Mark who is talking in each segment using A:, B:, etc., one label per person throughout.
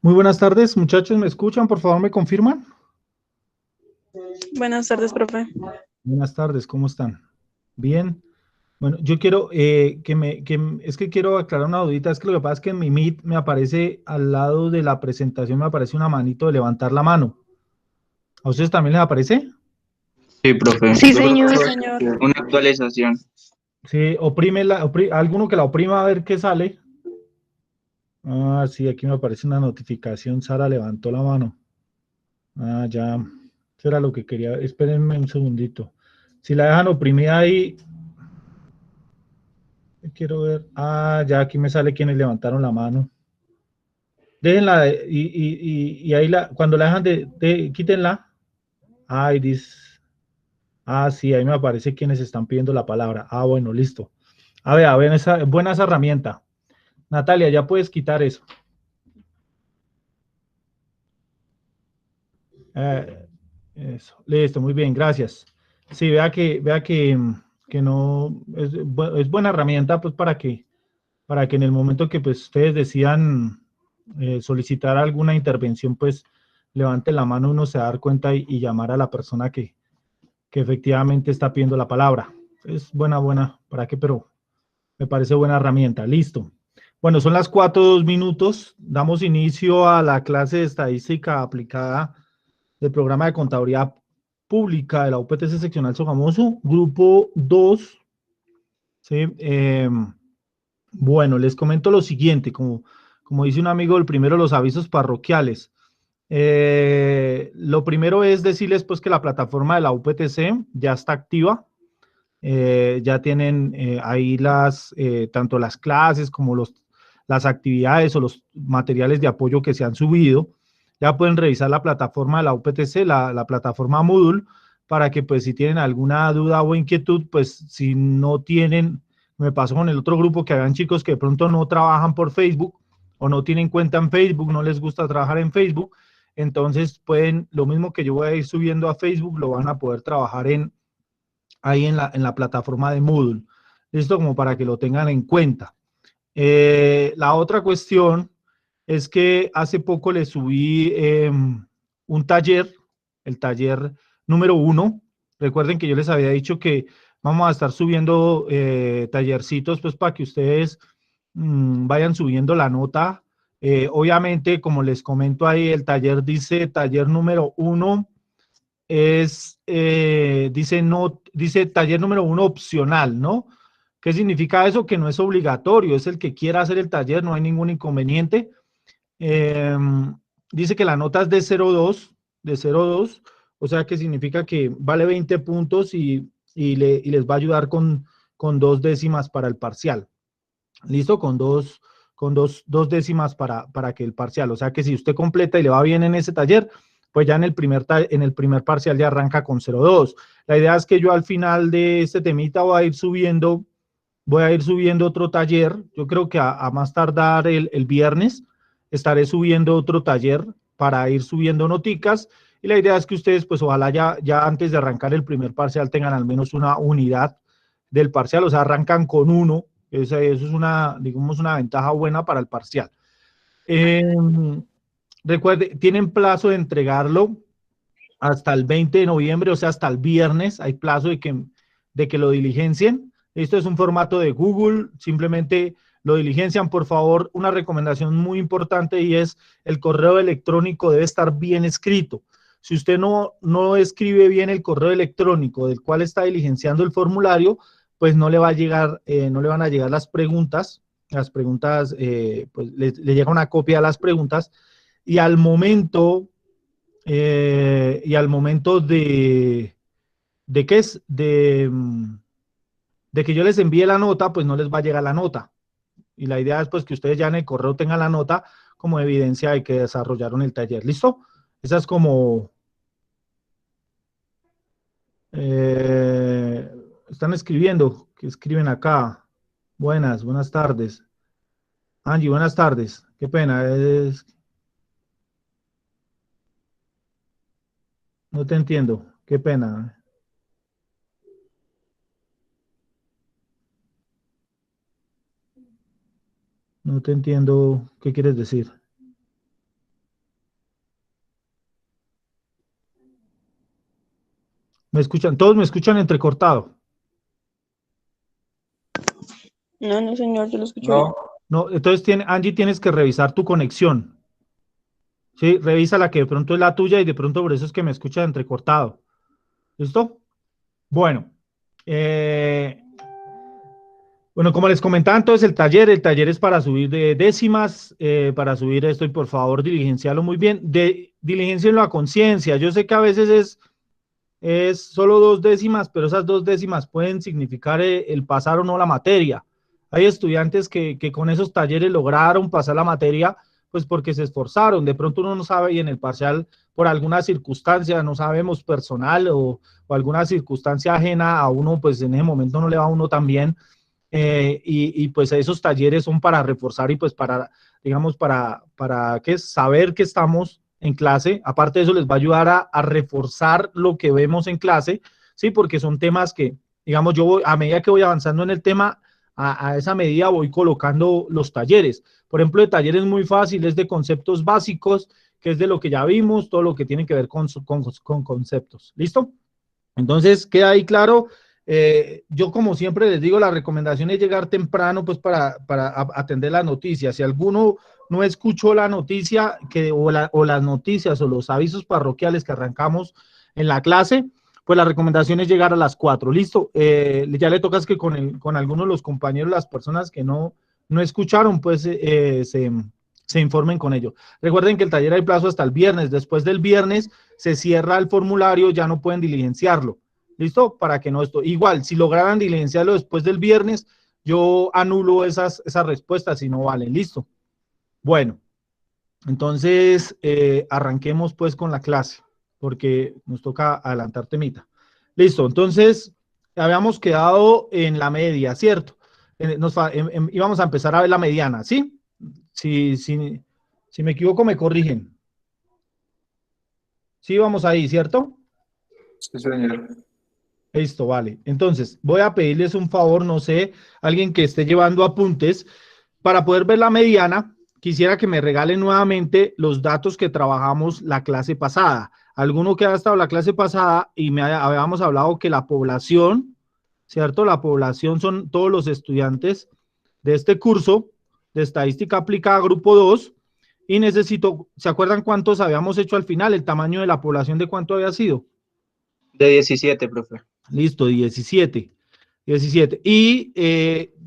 A: Muy buenas tardes, muchachos, ¿me escuchan? Por favor, ¿me confirman?
B: Buenas tardes, profe.
A: Buenas tardes, ¿cómo están? Bien. Bueno, yo quiero es que quiero aclarar una dudita, es que lo que pasa es que en mi Meet me aparece al lado de la presentación, me aparece una manito de levantar la mano. ¿A ustedes también les aparece?
C: Sí, profe.
B: Sí,
C: Yo creo
B: señor.
C: que
B: Sí,
C: fue
B: señor.
C: una actualización.
A: Sí, alguno que la oprima a ver qué sale. Ah, sí, aquí me aparece una notificación, Sara levantó la mano. Ah, ya, eso era lo que quería, espérenme un segundito. Si la dejan oprimida ahí, quiero ver. Ah, ya aquí me sale quienes levantaron la mano. Déjenla y ahí cuando la dejan quítenla. Ay, sí, ahí me aparece quienes están pidiendo la palabra. Ah, bueno, listo. A ver, buena esa herramienta. Natalia, ya puedes quitar eso. Eso, listo, muy bien, gracias. Sí, que no, es buena herramienta pues para que en el momento que pues ustedes decidan solicitar alguna intervención, pues levante la mano, uno se va a dar cuenta y llamar a la persona que efectivamente está pidiendo la palabra. Es buena, ¿para qué? Pero me parece buena herramienta. Listo. Bueno, son las 4:02. Damos inicio a la clase de estadística aplicada del programa de contabilidad pública de la UPTC seccional Sogamoso, grupo 2. ¿Sí? Bueno, les comento lo siguiente, como dice un amigo, el primero, los avisos parroquiales. Lo primero es decirles pues que la plataforma de la UPTC ya está activa. Ya tienen ahí tanto las clases como las actividades o los materiales de apoyo que se han subido. Ya pueden revisar la plataforma de la UPTC, la plataforma Moodle, para que pues si tienen alguna duda o inquietud, pues si no tienen, me pasó con el otro grupo que habían chicos que de pronto no trabajan por Facebook o no tienen cuenta en Facebook, no les gusta trabajar en Facebook, entonces pueden, lo mismo que yo voy a ir subiendo a Facebook, lo van a poder trabajar ahí en la plataforma de Moodle. Listo, como para que lo tengan en cuenta. La otra cuestión es que hace poco le subí un taller, el taller número 1. Recuerden que yo les había dicho que vamos a estar subiendo tallercitos, pues para que ustedes vayan subiendo la nota. Obviamente, como les comento ahí, el taller dice taller número 1 dice taller número 1 opcional, ¿no? ¿Qué significa eso? Que no es obligatorio, es el que quiera hacer el taller, no hay ningún inconveniente. Eh, Dice que la nota es de 0,2, o sea que significa que vale 20 puntos y les va a ayudar con 2 décimas para el parcial. ¿Listo? Con dos décimas para que el parcial, o sea que si usted completa y le va bien en ese taller, pues ya en el primer parcial ya arranca con 0,2. La idea es que yo al final de este temita voy a ir subiendo otro taller. Yo creo que a más tardar el viernes estaré subiendo otro taller para ir subiendo noticas. Y la idea es que ustedes, pues ojalá ya antes de arrancar el primer parcial tengan al menos una unidad del parcial, o sea, arrancan con uno. Eso es digamos, una ventaja buena para el parcial. Eh, Recuerde, tienen plazo de entregarlo hasta el 20 de noviembre, o sea, hasta el viernes, hay plazo de que lo diligencien. Esto es un formato de Google, simplemente lo diligencian, por favor. Una recomendación muy importante y es el correo electrónico debe estar bien escrito. Si usted no escribe bien el correo electrónico del cual está diligenciando el formulario, pues no le va a llegar, no le van a llegar las preguntas, pues le llega una copia de las preguntas y al momento de que es de que yo les envíe la nota, pues no les va a llegar la nota. Y la idea es pues que ustedes ya en el correo tengan la nota como evidencia de que desarrollaron el taller. ¿Listo? Esa es como eh, están escribiendo, que escriben acá. Buenas tardes. Angie, buenas tardes. Qué pena, no te entiendo. Qué pena. No te entiendo qué quieres decir. ¿Me escuchan? ¿Todos me escuchan entrecortado?
B: No, señor, yo lo escucho bien.
A: No, entonces Angie, tienes que revisar tu conexión. Sí, revisa la que de pronto es la tuya y de pronto por eso es que me escucha entrecortado. ¿Listo? Bueno, bueno, como les comentaba, entonces el taller es para subir de décimas, para subir esto y por favor diligenciarlo muy bien, diligencienlo a conciencia. Yo sé que a veces es solo 2 décimas, pero esas 2 décimas pueden significar el pasar o no la materia. Hay estudiantes que con esos talleres lograron pasar la materia, pues porque se esforzaron. De pronto uno no sabe y en el parcial, por alguna circunstancia, no sabemos, personal o alguna circunstancia ajena a uno, pues en ese momento no le va a uno tan bien. Y pues esos talleres son para reforzar y pues para, digamos, para que saber que estamos en clase. Aparte de eso, les va a ayudar a reforzar lo que vemos en clase, ¿sí? Porque son temas que, digamos, a medida que voy avanzando en el tema, a esa medida voy colocando los talleres. Por ejemplo, el taller es muy fácil, es de conceptos básicos, que es de lo que ya vimos, todo lo que tiene que ver con conceptos. ¿Listo? Entonces, queda ahí claro. Yo, como siempre les digo, la recomendación es llegar temprano, pues, para atender las noticias. Si alguno no escuchó la noticia o las noticias o los avisos parroquiales que arrancamos en la clase, pues la recomendación es llegar a las 4. Listo. Ya le tocas que con algunos de los compañeros, las personas que no escucharon, pues se informen con ello. Recuerden que el taller hay plazo hasta el viernes. Después del viernes se cierra el formulario, ya no pueden diligenciarlo. ¿Listo? Para que no esto. Igual, si lograran diligenciarlo después del viernes, yo anulo esas respuestas si no valen. ¿Listo? Bueno, entonces arranquemos pues con la clase, porque nos toca adelantar temita. Listo, entonces habíamos quedado en la media, ¿cierto? Íbamos a empezar a ver la mediana, ¿sí? Si me equivoco, me corrigen. Sí, vamos ahí, ¿cierto?
D: Sí, señor.
A: Listo, vale. Entonces, voy a pedirles un favor, no sé, alguien que esté llevando apuntes, para poder ver la mediana, quisiera que me regalen nuevamente los datos que trabajamos la clase pasada. Alguno que haya estado la clase pasada y habíamos hablado que la población, ¿cierto? La población son todos los estudiantes de este curso de estadística aplicada grupo 2 y necesito, ¿se acuerdan cuántos habíamos hecho al final? El tamaño de la población, ¿de cuánto había sido?
C: De 17, profe.
A: Listo, 17. Y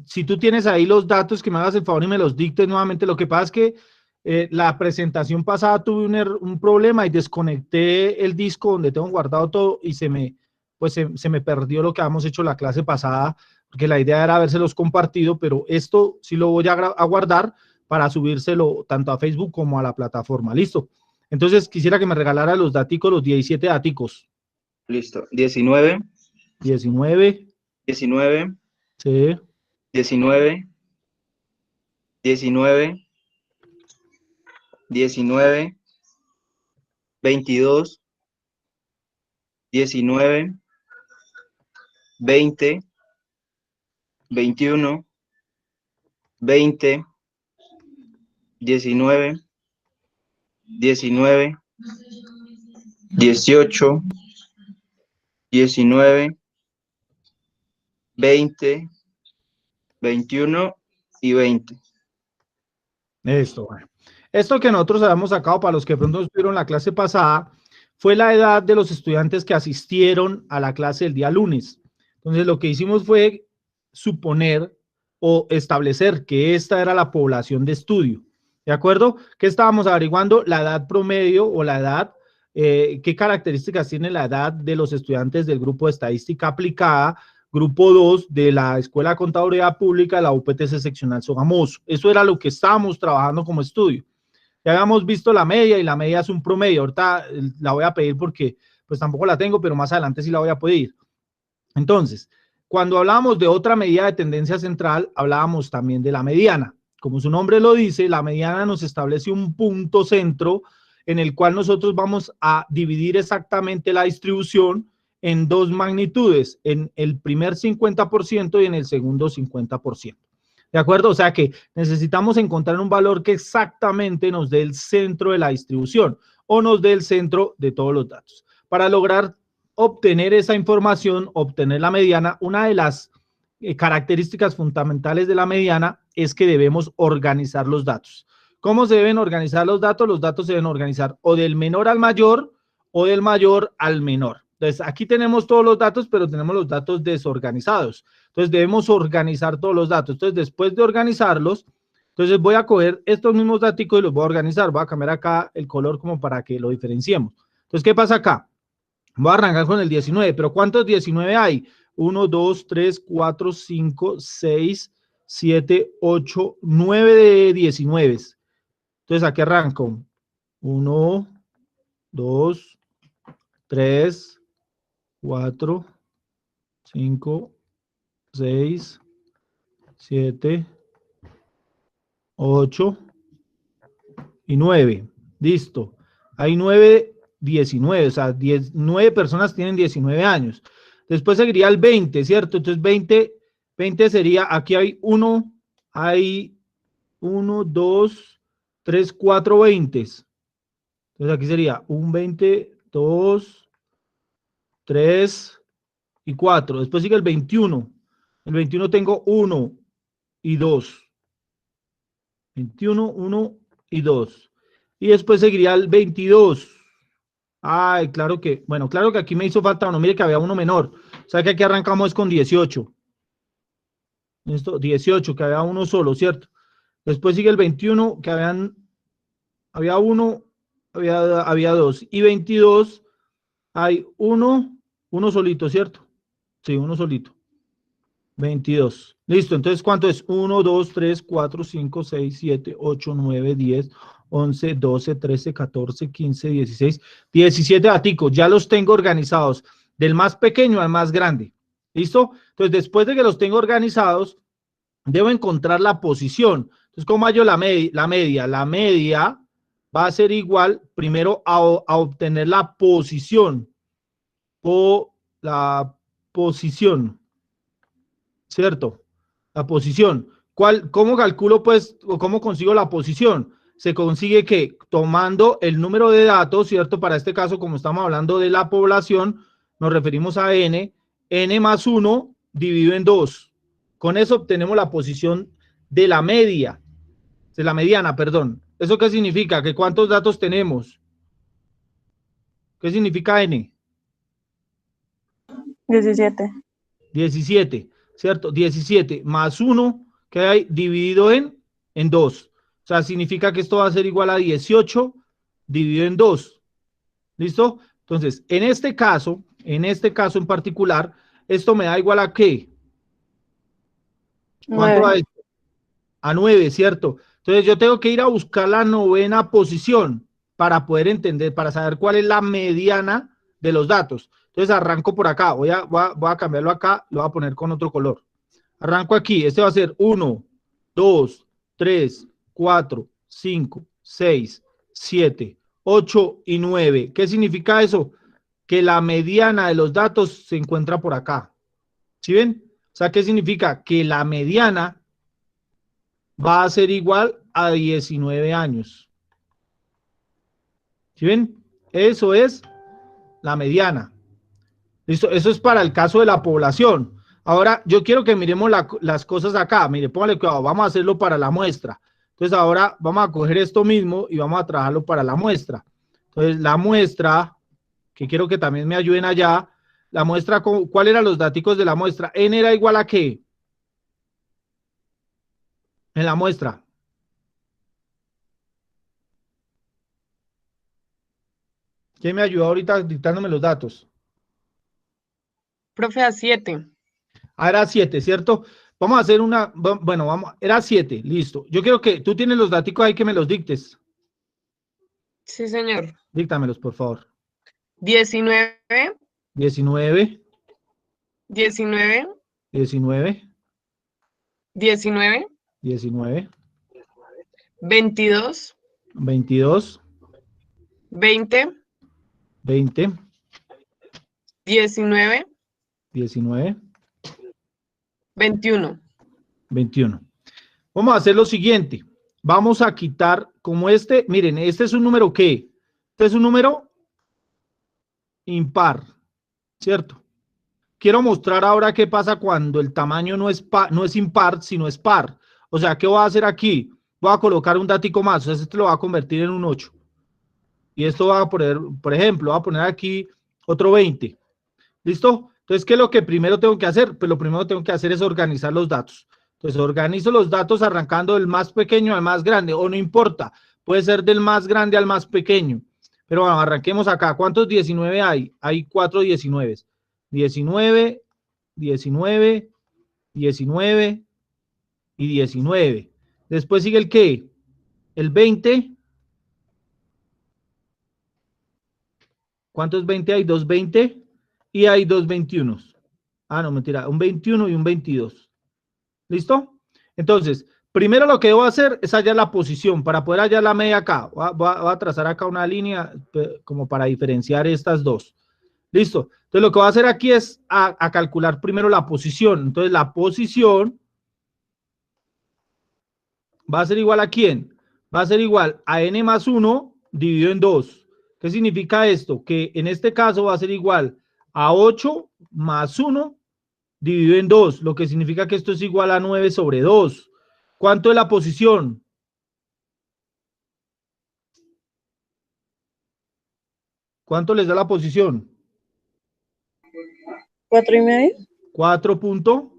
A: si tú tienes ahí los datos, que me hagas el favor y me los dictes nuevamente. Lo que pasa es que la presentación pasada tuve un problema y desconecté el disco donde tengo guardado todo y se me perdió lo que habíamos hecho la clase pasada, porque la idea era habérselos compartido, pero esto sí lo voy a guardar para subírselo tanto a Facebook como a la plataforma. ¿Listo? Entonces quisiera que me regalara los daticos, los 17 daticos.
C: Listo. 19.
A: 19.
C: 19.
A: Sí.
C: 19. 19. 19. 22. 19. 20. 21. 20. 19. 19. 18. 19. 20. 21 y 20.
A: Esto, bueno. Esto que nosotros habíamos sacado, para los que de pronto estuvieron la clase pasada, fue la edad de los estudiantes que asistieron a la clase el día lunes. Entonces, lo que hicimos fue suponer o establecer que esta era la población de estudio. ¿De acuerdo? ¿Qué estábamos averiguando? La edad promedio o la edad, qué características tiene la edad de los estudiantes del grupo de estadística aplicada, grupo 2 de la Escuela de Contaduría Pública de la UPTC seccional Sogamoso. Eso era lo que estábamos trabajando como estudio. Ya habíamos visto la media y la media es un promedio. Ahorita la voy a pedir porque pues tampoco la tengo, pero más adelante sí la voy a pedir. Entonces, cuando hablábamos de otra medida de tendencia central, hablábamos también de la mediana. Como su nombre lo dice, la mediana nos establece un punto centro en el cual nosotros vamos a dividir exactamente la distribución en dos magnitudes, en el primer 50% y en el segundo 50%. ¿De acuerdo? O sea que necesitamos encontrar un valor que exactamente nos dé el centro de la distribución o nos dé el centro de todos los datos. Para lograr obtener esa información, obtener la mediana, una de las características fundamentales de la mediana es que debemos organizar los datos. ¿Cómo se deben organizar los datos? Los datos se deben organizar o del menor al mayor o del mayor al menor. Entonces, aquí tenemos todos los datos, pero tenemos los datos desorganizados. Entonces, debemos organizar todos los datos. Entonces, después de organizarlos, entonces voy a coger estos mismos datos y los voy a organizar. Voy a cambiar acá el color como para que lo diferenciemos. Entonces, ¿qué pasa acá? Voy a arrancar con el 19, pero ¿cuántos 19 hay? 1, 2, 3, 4, 5, 6, 7, 8, 9 de 19. Entonces, aquí arranco. 1, 2, 3, 4, 5, 6, 7, 8 y 9. Listo. Hay 9, 19, o sea, 9 personas tienen 19 años. Después seguiría el 20, ¿cierto? Entonces 20 sería, aquí hay 1, 2, 3, 4 20. Entonces aquí sería un 20, 2, 3 y 4. Después sigue el 21. El 21 tengo 1 y 2. 21, 1 y 2. Y después seguiría el 22. Ay, claro que, bueno, claro que aquí me hizo falta uno. Mire que había uno menor. O sea que aquí arrancamos con 18. Listo, 18, que había uno solo, ¿cierto? Después sigue el 21, que había uno, había dos. Y 22, hay uno solito, ¿cierto? Sí, uno solito. 22. Listo, entonces, ¿cuánto es? 1, 2, 3, 4, 5, 6, 7, 8, 9, 10, 11, 12, 13, 14, 15, 16, 17 daticos. Ya los tengo organizados, del más pequeño al más grande. ¿Listo? Entonces, después de que los tengo organizados, debo encontrar la posición. Entonces, ¿cómo hallo la media? La media va a ser igual, primero, a obtener la posición. O la posición. ¿Cierto? La posición. ¿Cómo calculo, pues, o cómo consigo la posición? Se consigue que tomando el número de datos, ¿cierto? Para este caso, como estamos hablando de la población, nos referimos a n más 1 dividido en 2. Con eso obtenemos la posición de la media, de la mediana, perdón. ¿Eso qué significa? ¿Que cuántos datos tenemos? ¿Qué significa n?
B: 17.
A: 17, ¿cierto? 17 más 1 que hay dividido en 2. O sea, significa que esto va a ser igual a 18 dividido en 2. ¿Listo? Entonces, en este caso en particular, esto me da igual a ¿qué? ¿Cuánto
B: 9.
A: da esto? A 9, ¿cierto? Entonces, yo tengo que ir a buscar la novena posición para poder entender, para saber cuál es la mediana de los datos. Entonces, arranco por acá. Voy a cambiarlo acá, lo voy a poner con otro color. Arranco aquí. Este va a ser 1, 2, 3, 4, 5, 6, 7, 8 y 9. ¿Qué significa eso? Que la mediana de los datos se encuentra por acá. ¿Sí ven? O sea, ¿qué significa? Que la mediana va a ser igual a 19 años. ¿Sí ven? Eso es la mediana. ¿Listo? Eso es para el caso de la población. Ahora, yo quiero que miremos las cosas acá. Mire, póngale cuidado, vamos a hacerlo para la muestra. Entonces, ahora vamos a coger esto mismo y vamos a trabajarlo para la muestra. Entonces, la muestra, que quiero que también me ayuden allá, la muestra, ¿cuáles eran los datos de la muestra? N era igual a ¿qué? En la muestra. ¿Quién me ayudó ahorita dictándome los datos?
E: Profe, a 7.
A: Ah, era 7, ¿cierto? Vamos a hacer una, bueno, era 7, listo. Yo quiero que tú tienes los datos ahí que me los dictes.
E: Sí, señor.
A: Díctamelos, por favor.
E: 19,
A: 19,
E: 19,
A: 19,
E: 19,
A: 19,
E: 22,
A: 22,
E: 20,
A: 20,
E: 19,
A: 19,
E: 21.
A: 21. Vamos a hacer lo siguiente. Vamos a quitar como miren, este es un número ¿qué? Este es un número impar. ¿cierto? Quiero mostrar ahora qué pasa cuando el tamaño no es impar, sino es par. O sea, ¿qué voy a hacer aquí? Voy a colocar un datico más, o sea, este lo va a convertir en un 8. Y esto va a poner, por ejemplo, voy a poner aquí otro 20. ¿Listo? Entonces, ¿qué es lo que primero tengo que hacer? Pues lo primero que tengo que hacer es organizar los datos. Entonces, organizo los datos arrancando del más pequeño al más grande, o no importa, puede ser del más grande al más pequeño. Pero bueno, arranquemos acá. ¿Cuántos 19 hay? Hay 4 19. 19, 19, 19 y 19. Después sigue el ¿qué? El 20. ¿Cuántos 20 hay? 2 20 y hay 2 21. Ah, no, mentira, un 21 y un 22. ¿Listo? Entonces, primero lo que debo hacer es hallar la posición. Para poder hallar la media acá, voy a trazar acá una línea como para diferenciar estas dos. Listo. Entonces, lo que voy a hacer aquí es a calcular primero la posición. Entonces, la posición va a ser igual a ¿quién? Va a ser igual a n más 1 dividido en 2. ¿Qué significa esto? Que en este caso va a ser igual a 8 más 1 dividido en 2, lo que significa que esto es igual a 9 sobre 2. ¿Cuánto es la posición? ¿Cuánto les da la posición?
B: 4,5.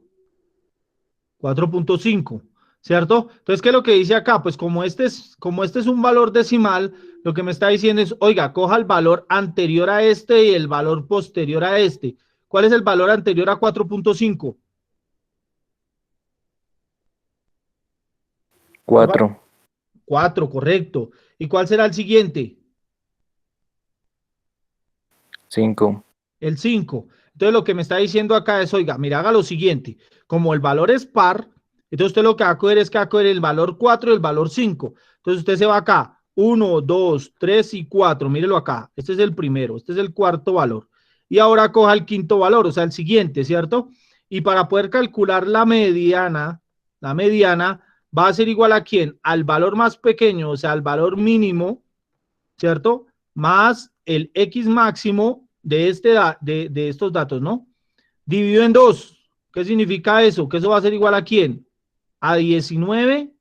A: 4.5, ¿cierto? Entonces, ¿qué es lo que dice acá? Pues como este es un valor decimal, lo que me está diciendo es, oiga, coja el valor anterior a este y el valor posterior a este. ¿Cuál es el valor anterior a 4.5?
F: 4.
A: 4, correcto. ¿Y cuál será el siguiente?
F: 5.
A: El 5. Entonces, lo que me está diciendo acá es, oiga, mira, haga lo siguiente. Como el valor es par, entonces usted lo que va a coger es que va a coger el valor 4 y el valor 5. Entonces, usted se va acá. 1, 2, 3 y 4. Mírelo acá. Este es el primero. Este es el cuarto valor. Y ahora coja el quinto valor, o sea, el siguiente, ¿cierto? Y para poder calcular la mediana va a ser igual a ¿quién? Al valor más pequeño, o sea, al valor mínimo, ¿cierto? Más el X máximo de estos datos, ¿no? Dividido en 2. ¿Qué significa eso? Que eso va a ser igual a ¿quién? A 19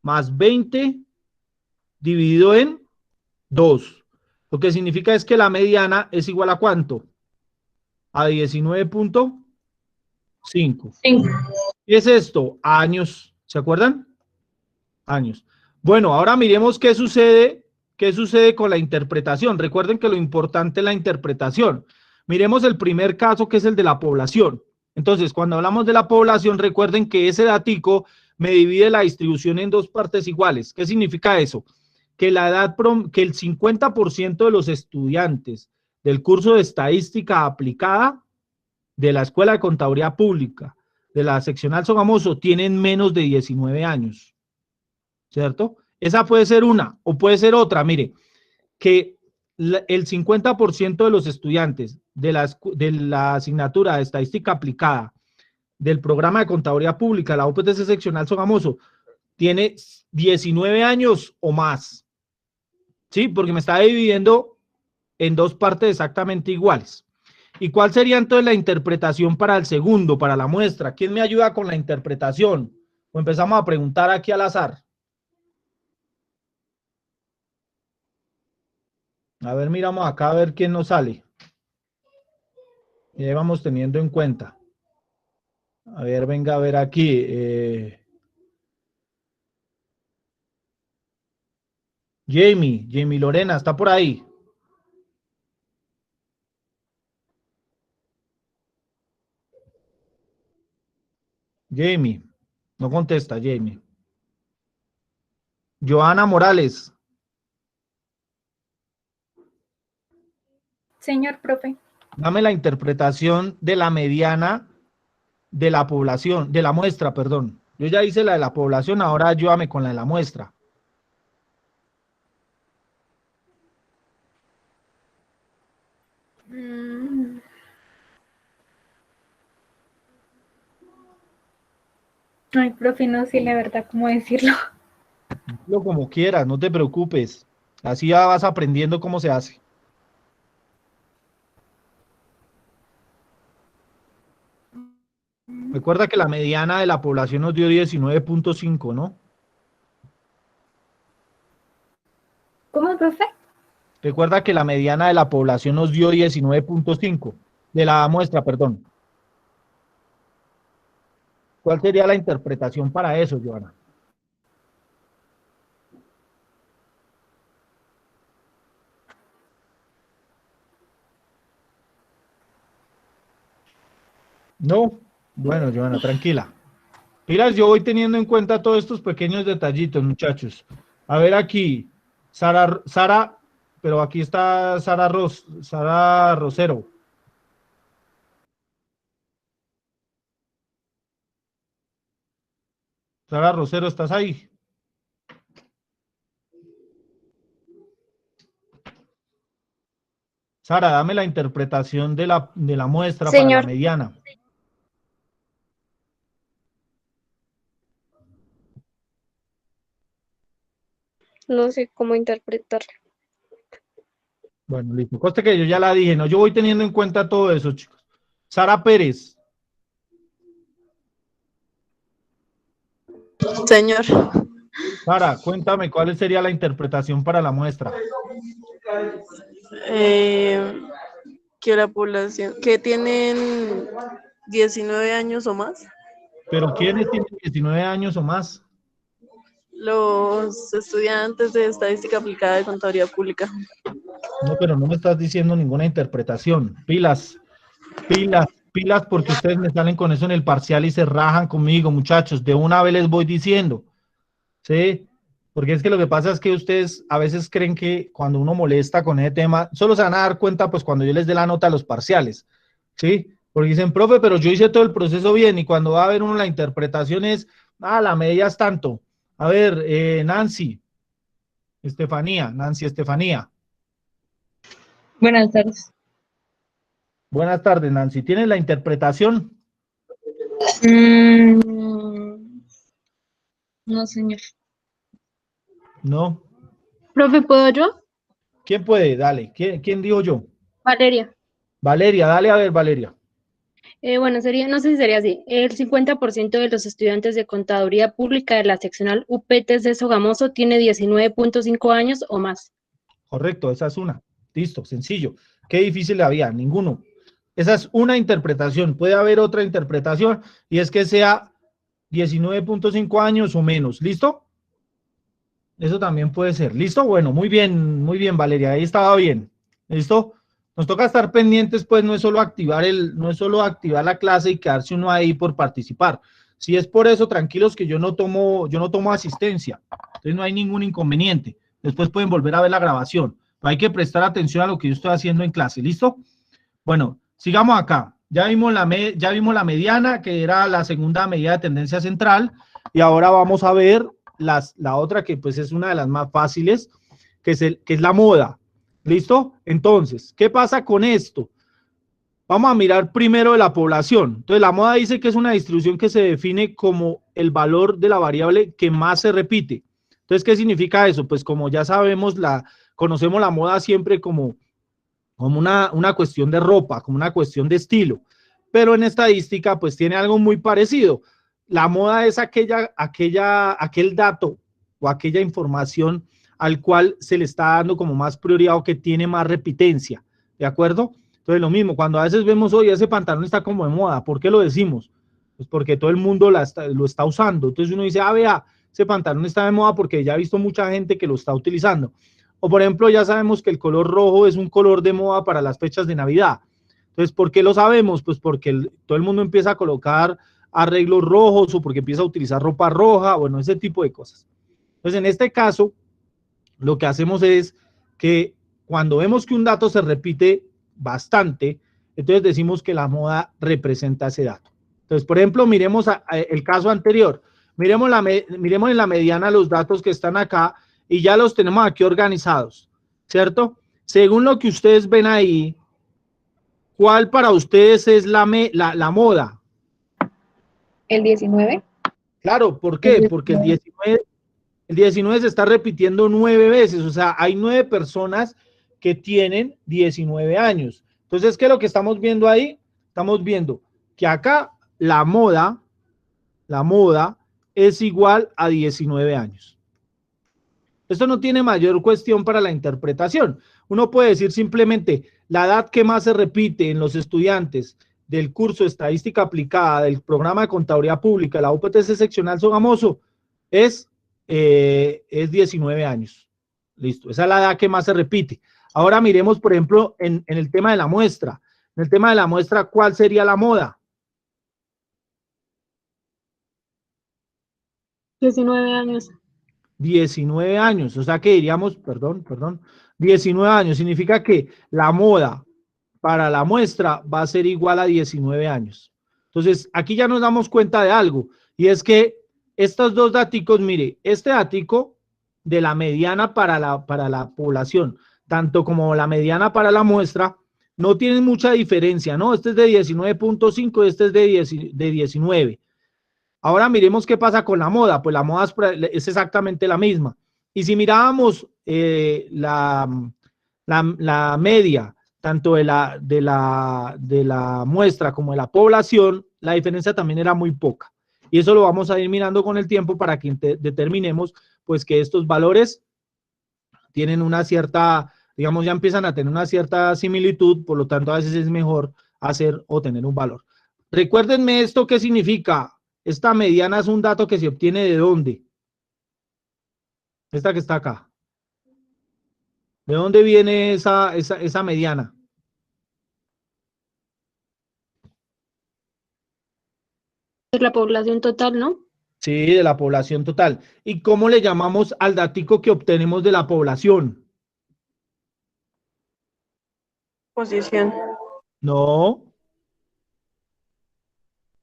A: más 20 dividido en 2. Lo que significa es que la mediana es igual a ¿cuánto? A 19.5. ¿Qué es esto? Años. ¿Se acuerdan? Años. Bueno, ahora miremos qué sucede con la interpretación. Recuerden que lo importante es la interpretación. Miremos el primer caso, que es el de la población. Entonces, cuando hablamos de la población, recuerden que ese datico me divide la distribución en dos partes iguales. ¿Qué significa eso? Que que el 50% de los estudiantes del curso de estadística aplicada de la Escuela de Contaduría Pública, de la seccional Sogamoso, tienen menos de 19 años. ¿Cierto? Esa puede ser una, o puede ser otra, mire, que el 50% de los estudiantes de la asignatura de estadística aplicada del programa de contaduría pública, la UPTC seccional Sogamoso, tiene 19 años o más, ¿sí? Porque me está dividiendo en dos partes exactamente iguales. ¿Y cuál sería entonces la interpretación para el segundo, para la muestra? ¿Quién me ayuda con la interpretación? O empezamos a preguntar aquí al azar. A ver, miramos acá a ver quién nos sale. Y ahí vamos teniendo en cuenta. A ver, venga a ver aquí. Jamie Lorena, ¿está por ahí? Jamie, no contesta, Jamie. Joana Morales.
G: Señor profe.
A: Dame la interpretación de la mediana de la población, de la muestra, perdón. Yo ya hice la de la población, ahora ayúdame con la de la muestra.
G: Ay, profe, no sé la verdad cómo decirlo.
A: Lo como quieras, no te preocupes. Así ya vas aprendiendo cómo se hace. Recuerda que la mediana de la población nos dio 19.5, ¿no?
G: ¿Cómo, profe?
A: Recuerda que la mediana de la población nos dio 19.5, de la muestra, perdón. ¿Cuál sería la interpretación para eso, Joana? No, bueno, Joana, tranquila. Mira, yo voy teniendo en cuenta todos estos pequeños detallitos, muchachos. A ver aquí, Sara, pero aquí está Sara Rosero. Sara Rosero, ¿estás ahí? Sara, dame la interpretación de la muestra para la
B: Señor.
A: mediana.
B: No sé cómo interpretarlo.
A: Bueno, listo. Conste que yo ya la dije, ¿no? Yo voy teniendo en cuenta todo eso, chicos. Sara Pérez.
H: Señor,
A: Sara, cuéntame cuál sería la interpretación para la muestra.
H: que la población, que tienen 19 años o más,
A: ¿Pero quiénes tienen 19 años o más?
H: los estudiantes de Estadística Aplicada de Contaduría Pública.
A: No, pero no me estás diciendo ninguna interpretación. Pilas, pilas, pilas, porque ustedes me salen con eso en el parcial y se rajan conmigo, muchachos. De una vez les voy diciendo, ¿sí? Porque es que lo que pasa es que ustedes a veces creen que cuando uno molesta con ese tema, solo se van a dar cuenta pues cuando yo les dé la nota a los parciales, ¿sí? Porque dicen, profe, pero yo hice todo el proceso bien, y cuando va a ver uno la interpretación es, la media es tanto. A ver, Nancy Estefanía.
I: Buenas tardes.
A: Buenas tardes, Nancy. ¿Tienes la interpretación?
I: No, señor.
A: No.
I: Profe, ¿puedo yo?
A: ¿Quién puede? Dale. ¿Quién dijo yo?
I: Valeria.
A: Valeria, dale a ver, Valeria.
I: Bueno, sería, no sé si sería así. El 50% de los estudiantes de Contaduría Pública de la seccional UPTs de Sogamoso tiene 19.5 años o más.
A: Correcto, esa es una. Listo, sencillo. ¿Qué difícil había? Ninguno. Esa es una interpretación. Puede haber otra interpretación y es que sea 19.5 años o menos. ¿Listo? Eso también puede ser. ¿Listo? Bueno, muy bien, Valeria. Ahí estaba bien. ¿Listo? Nos toca estar pendientes, pues no es solo activar la clase y quedarse uno ahí por participar. Si es por eso, tranquilos que yo no tomo asistencia. Entonces no hay ningún inconveniente. Después pueden volver a ver la grabación. Pero hay que prestar atención a lo que yo estoy haciendo en clase. ¿Listo? Bueno, sigamos acá. Ya vimos la mediana, que era la segunda medida de tendencia central, y ahora vamos a ver la otra, que pues es una de las más fáciles, que es la moda. ¿Listo? Entonces, ¿qué pasa con esto? Vamos a mirar primero de la población. Entonces, la moda dice que es una distribución que se define como el valor de la variable que más se repite. Entonces, ¿qué significa eso? Pues como ya sabemos, conocemos la moda siempre como una cuestión de ropa, como una cuestión de estilo. Pero en estadística, pues tiene algo muy parecido. La moda es aquel dato o aquella información al cual se le está dando como más prioridad o que tiene más repitencia, ¿de acuerdo? Entonces lo mismo, cuando a veces vemos, oye, ese pantalón está como de moda, ¿por qué lo decimos? Pues porque todo el mundo lo está usando. Entonces uno dice, vea, ese pantalón está de moda porque ya he visto mucha gente que lo está utilizando. O por ejemplo, ya sabemos que el color rojo es un color de moda para las fechas de Navidad. Entonces, ¿por qué lo sabemos? Pues porque todo el mundo empieza a colocar arreglos rojos o porque empieza a utilizar ropa roja, bueno, ese tipo de cosas. Entonces, en este caso, lo que hacemos es que cuando vemos que un dato se repite bastante, entonces decimos que la moda representa ese dato. Entonces, por ejemplo, miremos el caso anterior. Miremos en la mediana los datos que están acá y ya los tenemos aquí organizados, ¿cierto? Según lo que ustedes ven ahí, ¿cuál para ustedes es la moda?
G: ¿El 19?
A: Claro, ¿por qué? Porque el 19 se está repitiendo 9 veces, o sea, hay 9 personas que tienen 19 años. Entonces, ¿qué es lo que estamos viendo ahí? Estamos viendo que acá la moda es igual a 19 años. Esto no tiene mayor cuestión para la interpretación. Uno puede decir simplemente la edad que más se repite en los estudiantes del curso de Estadística Aplicada del programa de Contaduría Pública, la UPTC seccional Sogamoso, es 19 años. Listo, esa es la edad que más se repite. Ahora miremos, por ejemplo, en el tema de la muestra. En el tema de la muestra, ¿cuál sería la moda?
I: 19 años.
A: 19 años, o sea que diríamos, 19 años, significa que la moda para la muestra va a ser igual a 19 años. Entonces, aquí ya nos damos cuenta de algo, y es que estos dos daticos, mire, este datico de la mediana para la población, tanto como la mediana para la muestra, no tienen mucha diferencia, ¿no? Este es de 19.5 y este es de 19. Ahora miremos qué pasa con la moda. Pues la moda es exactamente la misma. Y si mirábamos la media, tanto de la muestra como de la población, la diferencia también era muy poca. Y eso lo vamos a ir mirando con el tiempo para que determinemos pues que estos valores tienen una cierta, digamos, ya empiezan a tener una cierta similitud, por lo tanto a veces es mejor hacer o tener un valor. Recuérdenme esto, ¿qué significa? Esta mediana es un dato que se obtiene ¿de dónde? Esta que está acá. ¿De dónde viene esa mediana?
I: Es la población total, ¿no?
A: Sí, de la población total. ¿Y cómo le llamamos al datico que obtenemos de la población?
H: Posición.
A: No.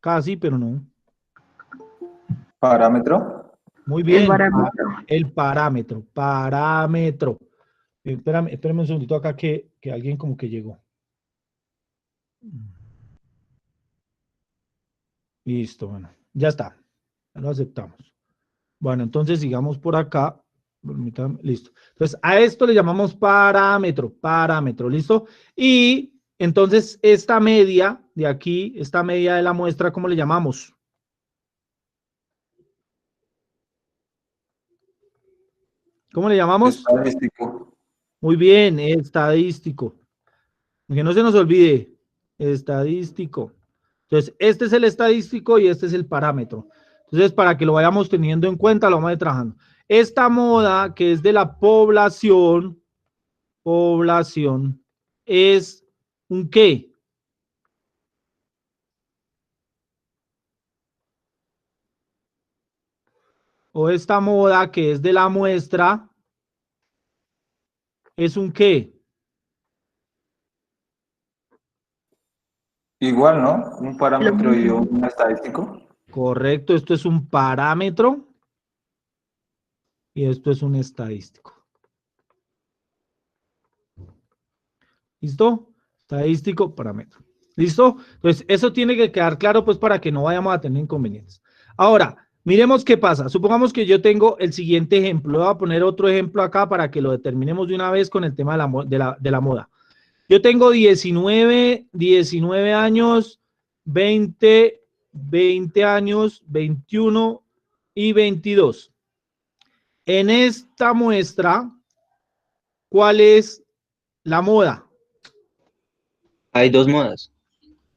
A: Casi, pero no.
D: Parámetro.
A: Muy bien.
G: El parámetro.
A: Parámetro. Espérame un segundito acá que alguien como que llegó. Listo, bueno, ya está. Ya lo aceptamos. Bueno, entonces sigamos por acá. Permítame, listo. Entonces, a esto le llamamos parámetro, ¿listo? Y entonces esta media de aquí, esta media de la muestra, ¿cómo le llamamos? ¿Cómo le llamamos?
D: Estadístico.
A: Muy bien, estadístico. Que no se nos olvide, estadístico. Entonces, este es el estadístico y este es el parámetro. Entonces, para que lo vayamos teniendo en cuenta, lo vamos a ir trabajando. Esta moda, que es de la población, es un ¿qué? O esta moda, que es de la muestra, es un ¿qué?
D: Igual, ¿no? Un parámetro y un estadístico.
A: Correcto, esto es un parámetro y esto es un estadístico. ¿Listo? Estadístico, parámetro. ¿Listo? Entonces, eso tiene que quedar claro, pues, para que no vayamos a tener inconvenientes. Ahora, miremos qué pasa. Supongamos que yo tengo el siguiente ejemplo. Voy a poner otro ejemplo acá para que lo determinemos de una vez con el tema de la moda. Yo tengo 19 años, 20 años, 21 y 22. En esta muestra, ¿cuál es la moda?
C: Hay dos modas.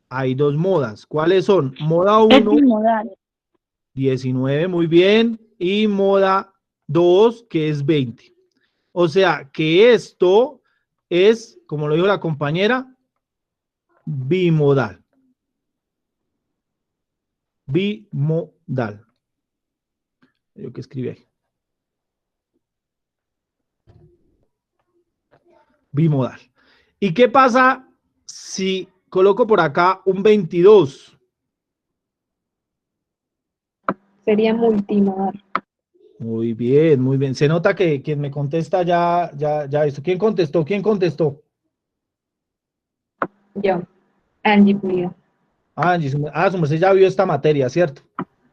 A: Hay dos modas. ¿Cuáles son? Moda 1, 19, muy bien, y moda 2, que es 20. O sea, que esto es, como lo dijo la compañera, bimodal. Bimodal. Yo que escribí ahí. Bimodal. ¿Y qué pasa si coloco por acá un 22?
G: Sería multimodal.
A: Muy bien, muy bien. Se nota que quien me contesta ya esto. ¿Quién contestó? ¿Quién contestó?
G: Yo. Angie Pulido.
A: Angie, su merced ya vio esta materia, ¿cierto?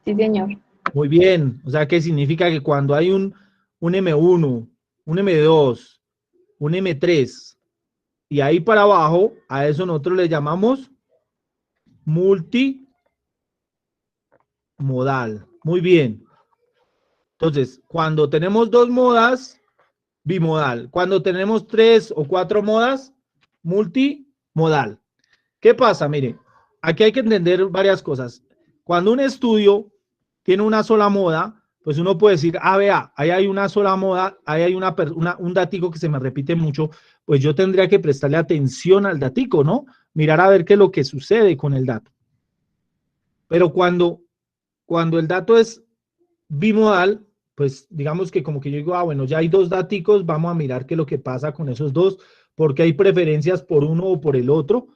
G: Sí, señor.
A: Muy bien. O sea, ¿qué significa? Que cuando hay un M1, un M2, un M3, y ahí para abajo, a eso nosotros le llamamos multimodal. bimodal. Muy bien. Entonces, cuando tenemos 2 modas, bimodal. Cuando tenemos 3 o 4 modas, multimodal. ¿Qué pasa? Mire, aquí hay que entender varias cosas. Cuando un estudio tiene una sola moda, pues uno puede decir, vea, ahí hay una sola moda, ahí hay un datico que se me repite mucho, pues yo tendría que prestarle atención al datico, ¿no? Mirar a ver qué es lo que sucede con el dato. Pero cuando el dato es bimodal, pues digamos que como que yo digo, bueno, ya hay 2 daticos, vamos a mirar qué es lo que pasa con esos 2, porque hay preferencias por uno o por el otro.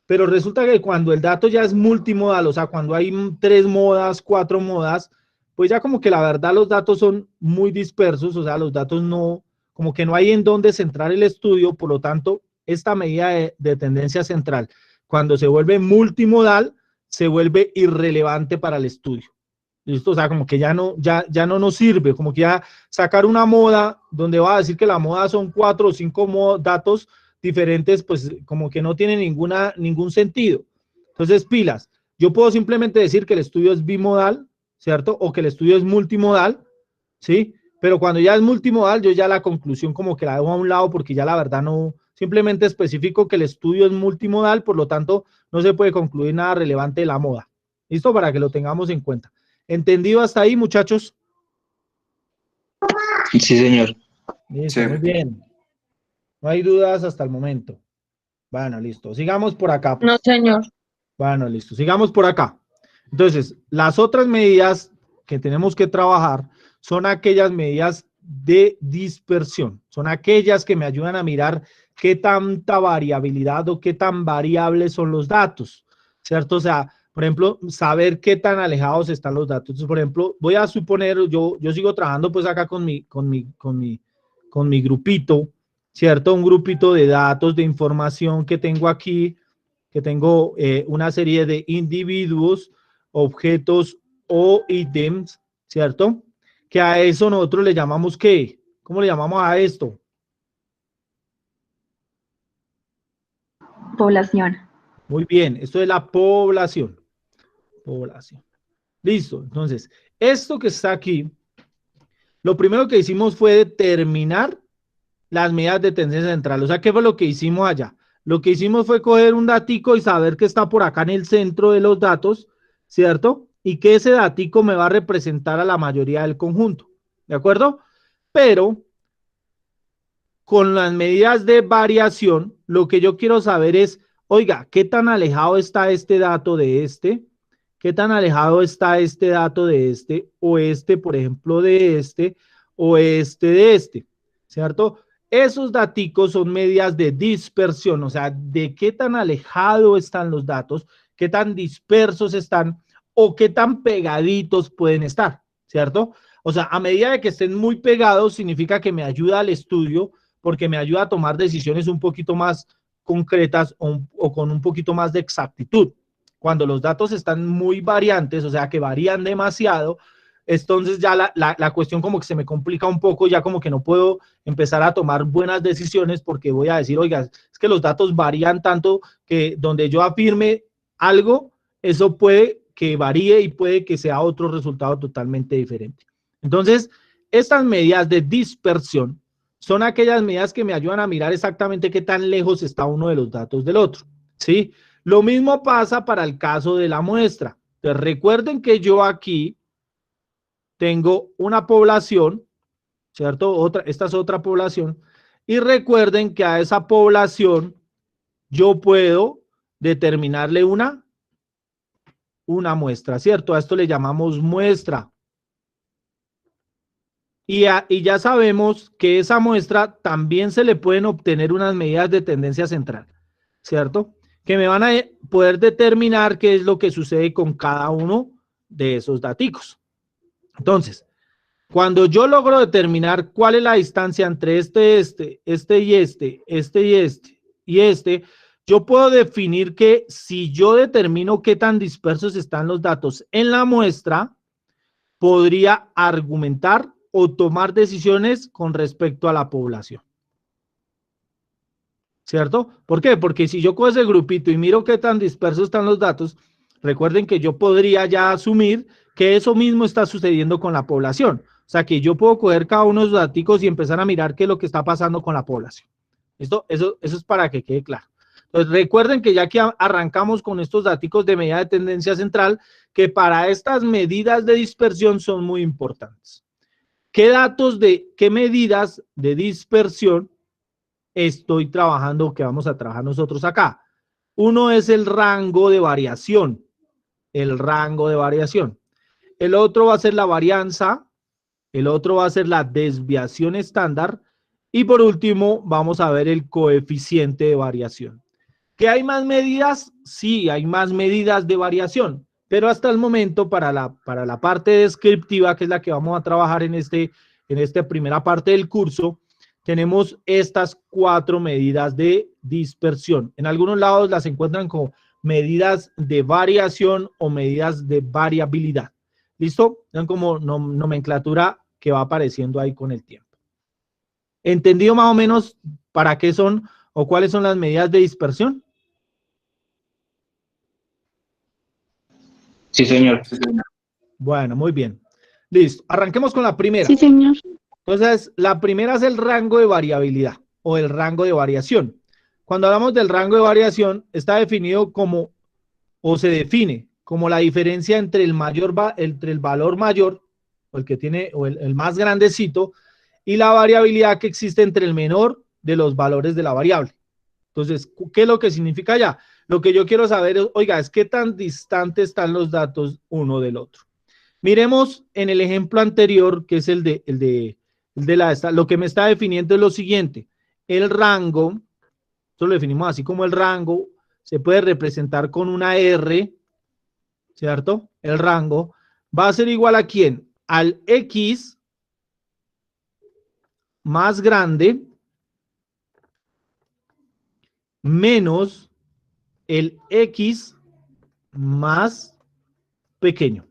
A: Pero resulta que cuando el dato ya es multimodal, o sea, cuando hay 3 modas, 4 modas, pues ya como que la verdad los datos son muy dispersos, o sea, los datos no, como que no hay en dónde centrar el estudio, por lo tanto, esta medida de tendencia central, cuando se vuelve multimodal, se vuelve irrelevante para el estudio. ¿Listo? O sea, como que ya no nos sirve, como que ya sacar una moda donde va a decir que la moda son 4 o 5 datos diferentes, pues como que no tiene ningún sentido. Entonces, pilas, yo puedo simplemente decir que el estudio es bimodal, ¿cierto? O que el estudio es multimodal, ¿sí? Pero cuando ya es multimodal, yo ya la conclusión como que la dejo a un lado porque ya la verdad no, simplemente especifico que el estudio es multimodal, por lo tanto, no se puede concluir nada relevante de la moda. ¿Listo? Para que lo tengamos en cuenta. ¿Entendido hasta ahí, muchachos?
C: Sí, señor.
A: Listo,
D: Sí.
A: muy bien. No hay dudas hasta el momento. Bueno, listo. Sigamos por acá, pues.
I: No, señor.
A: Bueno, listo. Sigamos por acá. Entonces, las otras medidas que tenemos que trabajar son aquellas medidas de dispersión. Son aquellas que me ayudan a mirar qué tanta variabilidad o qué tan variables son los datos, ¿cierto? O sea, por ejemplo, saber qué tan alejados están los datos. Entonces, por ejemplo, voy a suponer, yo sigo trabajando pues acá con mi grupito, ¿cierto? Un grupito de datos, de información que tengo aquí, que tengo una serie de individuos, objetos o ítems, ¿cierto? Que a eso nosotros le llamamos ¿qué? ¿Cómo le llamamos a esto?
G: Población.
A: Muy bien, esto es la población. Población. Listo, entonces, esto que está aquí, lo primero que hicimos fue determinar las medidas de tendencia central. O sea, ¿qué fue lo que hicimos allá? Lo que hicimos fue coger un datico y saber que está por acá en el centro de los datos, ¿cierto? Y que ese datico me va a representar a la mayoría del conjunto, ¿de acuerdo? Pero con las medidas de variación, lo que yo quiero saber es, oiga, ¿qué tan alejado está este dato de este? ¿Qué tan alejado está este dato de este? O este, por ejemplo, de este, o este de este, ¿cierto? Esos daticos son medidas de dispersión, o sea, de qué tan alejado están los datos, qué tan dispersos están o qué tan pegaditos pueden estar, ¿cierto? O sea, a medida de que estén muy pegados, significa que me ayuda al estudio porque me ayuda a tomar decisiones un poquito más concretas o con un poquito más de exactitud. Cuando los datos están muy variantes, o sea, que varían demasiado, entonces ya la cuestión como que se me complica un poco, ya como que no puedo empezar a tomar buenas decisiones porque voy a decir, oiga, es que los datos varían tanto que donde yo afirme algo, eso puede que varíe y puede que sea otro resultado totalmente diferente. Entonces, estas medidas de dispersión son aquellas medidas que me ayudan a mirar exactamente qué tan lejos está uno de los datos del otro, ¿sí? Lo mismo pasa para el caso de la muestra. Entonces, recuerden que yo aquí tengo una población, ¿cierto? Esta es otra población. Y recuerden que a esa población yo puedo determinarle una muestra, ¿cierto? A esto le llamamos muestra. Y ya sabemos que esa muestra también se le pueden obtener unas medidas de tendencia central, ¿cierto? Que me van a poder determinar qué es lo que sucede con cada uno de esos daticos. Entonces, cuando yo logro determinar cuál es la distancia entre este y este, yo puedo definir que si yo determino qué tan dispersos están los datos en la muestra, podría argumentar o tomar decisiones con respecto a la población. ¿Cierto? ¿Por qué? Porque si yo cojo ese grupito y miro qué tan dispersos están los datos, recuerden que yo podría ya asumir que eso mismo está sucediendo con la población. O sea, que yo puedo coger cada uno de los datos y empezar a mirar qué es lo que está pasando con la población. ¿Listo? Eso es para que quede claro. Entonces, recuerden que ya que arrancamos con estos datos de medida de tendencia central, que para estas medidas de dispersión son muy importantes. ¿Qué medidas de dispersión estoy trabajando, que vamos a trabajar nosotros acá? Uno es el rango de variación. El rango de variación. El otro va a ser la varianza. El otro va a ser la desviación estándar. Y por último, vamos a ver el coeficiente de variación. ¿Que hay más medidas? Sí, hay más medidas de variación. Pero hasta el momento, para la parte descriptiva, que es la que vamos a trabajar en esta primera parte del curso, tenemos estas 4 medidas de dispersión. En algunos lados las encuentran como medidas de variación o medidas de variabilidad. ¿Listo? Son como nomenclatura que va apareciendo ahí con el tiempo. ¿Entendido más o menos para qué son o cuáles son las medidas de dispersión?
C: Sí, señor.
A: Bueno, muy bien. Listo. Arranquemos con la primera.
B: Sí, señor.
A: Entonces, la primera es el rango de variabilidad o el rango de variación. Cuando hablamos del rango de variación, está definido como, o se define como la diferencia entre el valor mayor, o el que tiene, o el más grandecito, y la variabilidad que existe entre el menor de los valores de la variable. Entonces, ¿qué es lo que significa ya? Lo que yo quiero saber es, oiga, es qué tan distantes están los datos uno del otro. Miremos en el ejemplo anterior, que es lo que me está definiendo es lo siguiente. El rango, esto lo definimos así como el rango, se puede representar con una R, ¿cierto? El rango va a ser igual a ¿quién? Al X más grande menos el X más pequeño.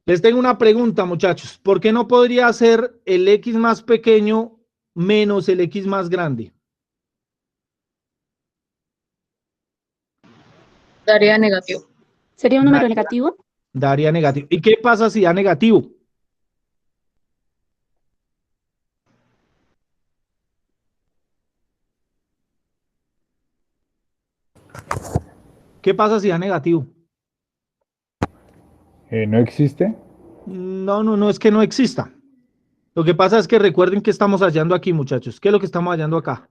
A: Les tengo una pregunta, muchachos. ¿Por qué no podría ser el X más pequeño menos el X más grande?
I: Daría negativo.
B: ¿Sería un número negativo?
A: Daría negativo. ¿Y qué pasa si da negativo? ¿Qué pasa si da negativo?
J: ¿No existe?
A: No es que no exista. Lo que pasa es que recuerden que estamos hallando aquí, muchachos. ¿Qué es lo que estamos hallando acá?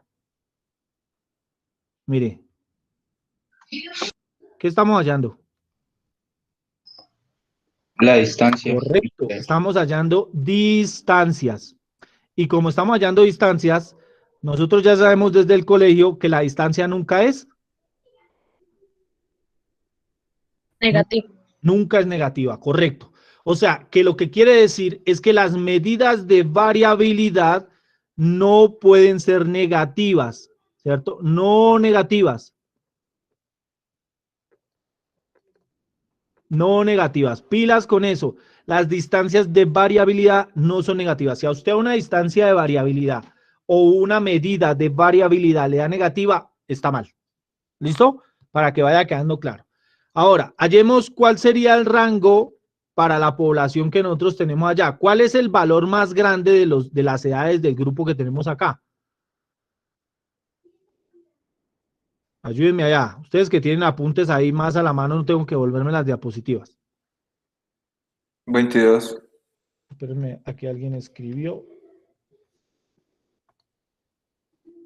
A: Mire. ¿Qué estamos hallando?
C: La distancia.
A: Correcto. Estamos hallando distancias. Y como estamos hallando distancias, nosotros ya sabemos desde el colegio que la distancia nunca es
I: Negativo.
A: Nunca es negativa, correcto. O sea, que lo que quiere decir es que las medidas de variabilidad no pueden ser negativas, ¿cierto? No negativas. No negativas. Pilas con eso. Las distancias de variabilidad no son negativas. Si a usted una distancia de variabilidad o una medida de variabilidad le da negativa, está mal. ¿Listo? Para que vaya quedando claro. Ahora, hallemos cuál sería el rango para la población que nosotros tenemos allá. ¿Cuál es el valor más grande de las edades del grupo que tenemos acá? Ayúdenme allá. Ustedes que tienen apuntes ahí más a la mano, no tengo que volverme las diapositivas.
D: 22.
A: Espérenme, aquí alguien escribió.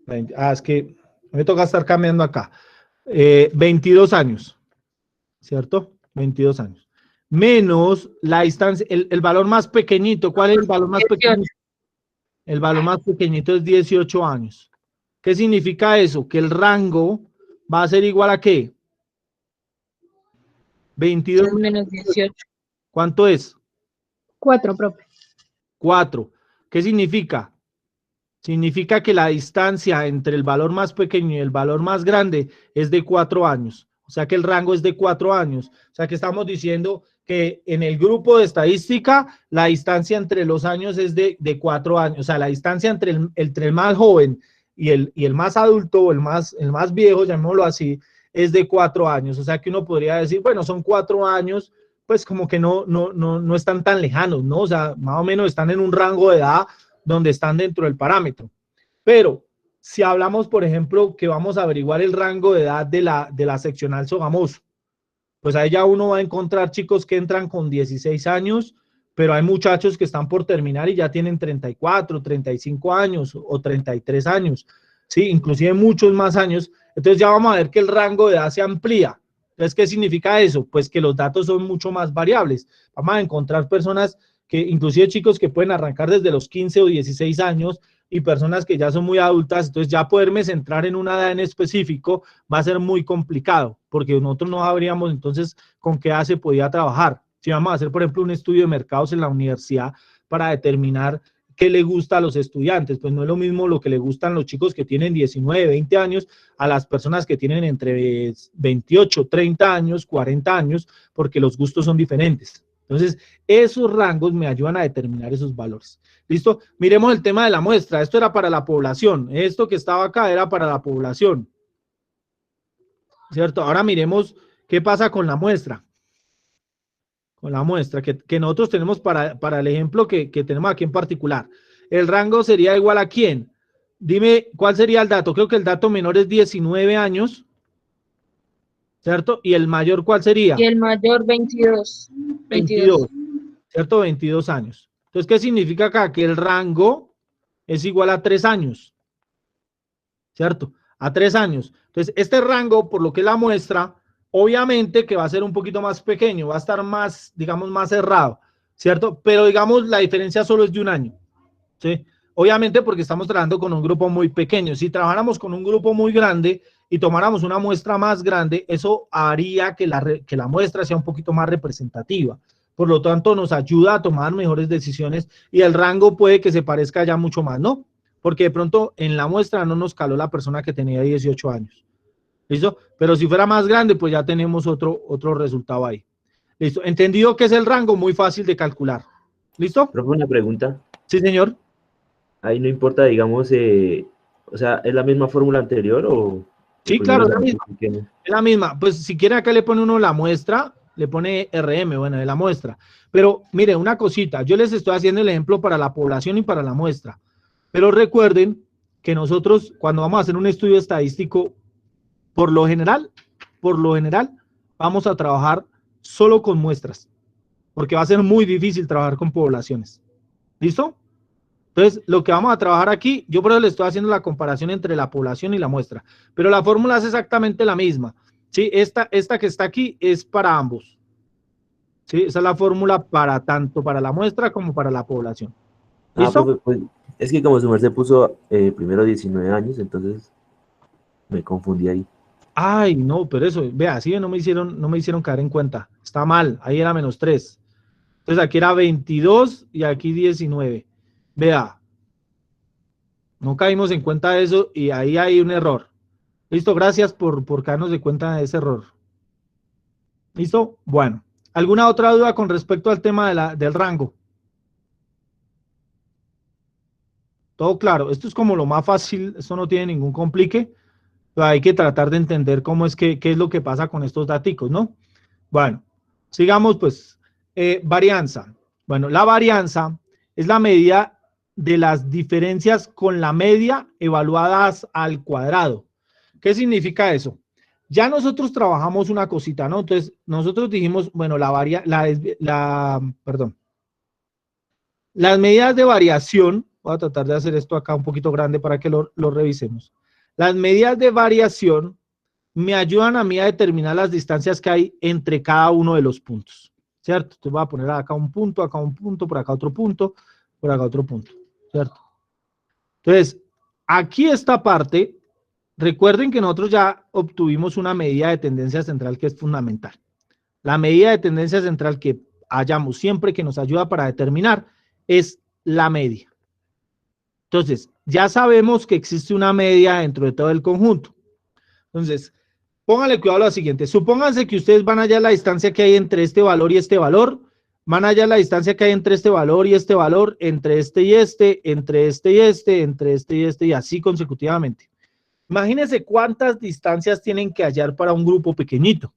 A: Es que me toca estar cambiando acá. 22 años. ¿Cierto? 22 años. Menos la distancia, el valor más pequeñito. ¿Cuál es el valor más
I: 18.
A: pequeñito? El valor más pequeñito es 18 años. ¿Qué significa eso? Que el rango va a ser igual a ¿qué? 22
I: menos 18.
A: ¿Cuánto es?
B: 4, profe.
A: 4. ¿Qué significa? Significa que la distancia entre el valor más pequeño y el valor más grande es de 4 años. O sea que el rango es de 4 años. O sea que estamos diciendo que en el grupo de estadística la distancia entre los años es de 4 años. O sea, la distancia entre el más joven y el más adulto o el más viejo, llamémoslo así, es de 4 años. O sea que uno podría decir, bueno, son 4 años, pues como que no están tan lejanos, ¿no? O sea, más o menos están en un rango de edad donde están dentro del parámetro. Pero si hablamos, por ejemplo, que vamos a averiguar el rango de edad de la seccional Sogamoso, pues ahí ya uno va a encontrar chicos que entran con 16 años, pero hay muchachos que están por terminar y ya tienen 34, 35 años o 33 años, ¿sí? Inclusive muchos más años. Entonces ya vamos a ver que el rango de edad se amplía. Entonces, ¿qué significa eso? Pues que los datos son mucho más variables. Vamos a encontrar personas que, inclusive chicos que pueden arrancar desde los 15 o 16 años y personas que ya son muy adultas. Entonces ya poderme centrar en una edad en específico va a ser muy complicado, porque nosotros no sabríamos entonces con qué edad se podía trabajar. Si vamos a hacer, por ejemplo, un estudio de mercados en la universidad para determinar qué le gusta a los estudiantes, pues no es lo mismo lo que le gustan los chicos que tienen 19, 20 años a las personas que tienen entre 28, 30 años, 40 años, porque los gustos son diferentes. Entonces, esos rangos me ayudan a determinar esos valores. ¿Listo? Miremos el tema de la muestra. Esto era para la población. Esto que estaba acá era para la población. ¿Cierto? Ahora miremos qué pasa con la muestra. Con la muestra que nosotros tenemos para el ejemplo que tenemos aquí en particular. El rango sería igual a ¿quién? Dime cuál sería el dato. Creo que el dato menor es 19 años, ¿cierto? ¿Y el mayor cuál sería?
I: Y el mayor 22.
A: 22, ¿cierto? 22 años. Entonces, ¿qué significa acá? Que el rango es igual a 3 años, ¿cierto? A 3 años. Entonces, este rango, por lo que es la muestra, obviamente que va a ser un poquito más pequeño, va a estar más, digamos, más cerrado, ¿cierto? Pero, digamos, la diferencia solo es de 1 año, ¿sí? Obviamente porque estamos trabajando con un grupo muy pequeño. Si trabajáramos con un grupo muy grande y tomáramos una muestra más grande, eso haría que la muestra sea un poquito más representativa. Por lo tanto, nos ayuda a tomar mejores decisiones y el rango puede que se parezca ya mucho más, ¿no? Porque de pronto en la muestra no nos caló la persona que tenía 18 años. ¿Listo? Pero si fuera más grande, pues ya tenemos otro resultado ahí. ¿Listo? ¿Entendido qué es el rango? Muy fácil de calcular. ¿Listo?
J: Profe, una pregunta.
A: Sí, señor.
J: Ahí no importa, digamos, o sea, ¿es la misma fórmula anterior o...?
A: Sí, claro, es la misma. Es la misma. Pues si quiere acá le pone uno la muestra, le pone RM, bueno, de la muestra. Pero mire, una cosita, yo les estoy haciendo el ejemplo para la población y para la muestra. Pero recuerden que nosotros, cuando vamos a hacer un estudio estadístico, por lo general, vamos a trabajar solo con muestras, porque va a ser muy difícil trabajar con poblaciones. ¿Listo? Entonces, lo que vamos a trabajar aquí, yo por eso le estoy haciendo la comparación entre la población y la muestra, pero la fórmula es exactamente la misma. ¿Sí? Esta que está aquí es para ambos. ¿Sí? Esa es la fórmula para tanto para la muestra como para la población. ¿Listo?
J: Profe, pues, es que como su merced puso primero 19 años, entonces me confundí ahí.
A: Ay, no, pero eso, vea, sí, no me hicieron caer en cuenta. Está mal, ahí era -3. Entonces aquí era 22 y aquí 19. Vea, no caímos en cuenta de eso y ahí hay un error. Listo, gracias por caernos de cuenta de ese error. ¿Listo? Bueno, ¿alguna otra duda con respecto al tema del rango? Todo claro, esto es como lo más fácil, esto no tiene ningún complique. Hay que tratar de entender cómo es qué es lo que pasa con estos daticos, ¿no? Bueno, sigamos pues. Varianza. Bueno, la varianza es la medida de las diferencias con la media evaluadas al cuadrado. ¿Qué significa eso? Ya nosotros trabajamos una cosita, ¿no? Entonces, nosotros dijimos, bueno, las medidas de variación, voy a tratar de hacer esto acá un poquito grande para que lo revisemos. Las medidas de variación me ayudan a mí a determinar las distancias que hay entre cada uno de los puntos, ¿cierto? Entonces voy a poner acá un punto, por acá otro punto, por acá otro punto, ¿cierto? Entonces, aquí esta parte, recuerden que nosotros ya obtuvimos una medida de tendencia central que es fundamental. La medida de tendencia central que hallamos siempre que nos ayuda para determinar es la media. Entonces, ya sabemos que existe una media dentro de todo el conjunto. Entonces, pónganle cuidado a lo siguiente. Supónganse que ustedes van a hallar la distancia que hay entre este valor y este valor. Van a hallar la distancia que hay entre este valor y este valor, entre este y este, entre este y este, entre este y este, y así consecutivamente. Imagínense cuántas distancias tienen que hallar para un grupo pequeñito.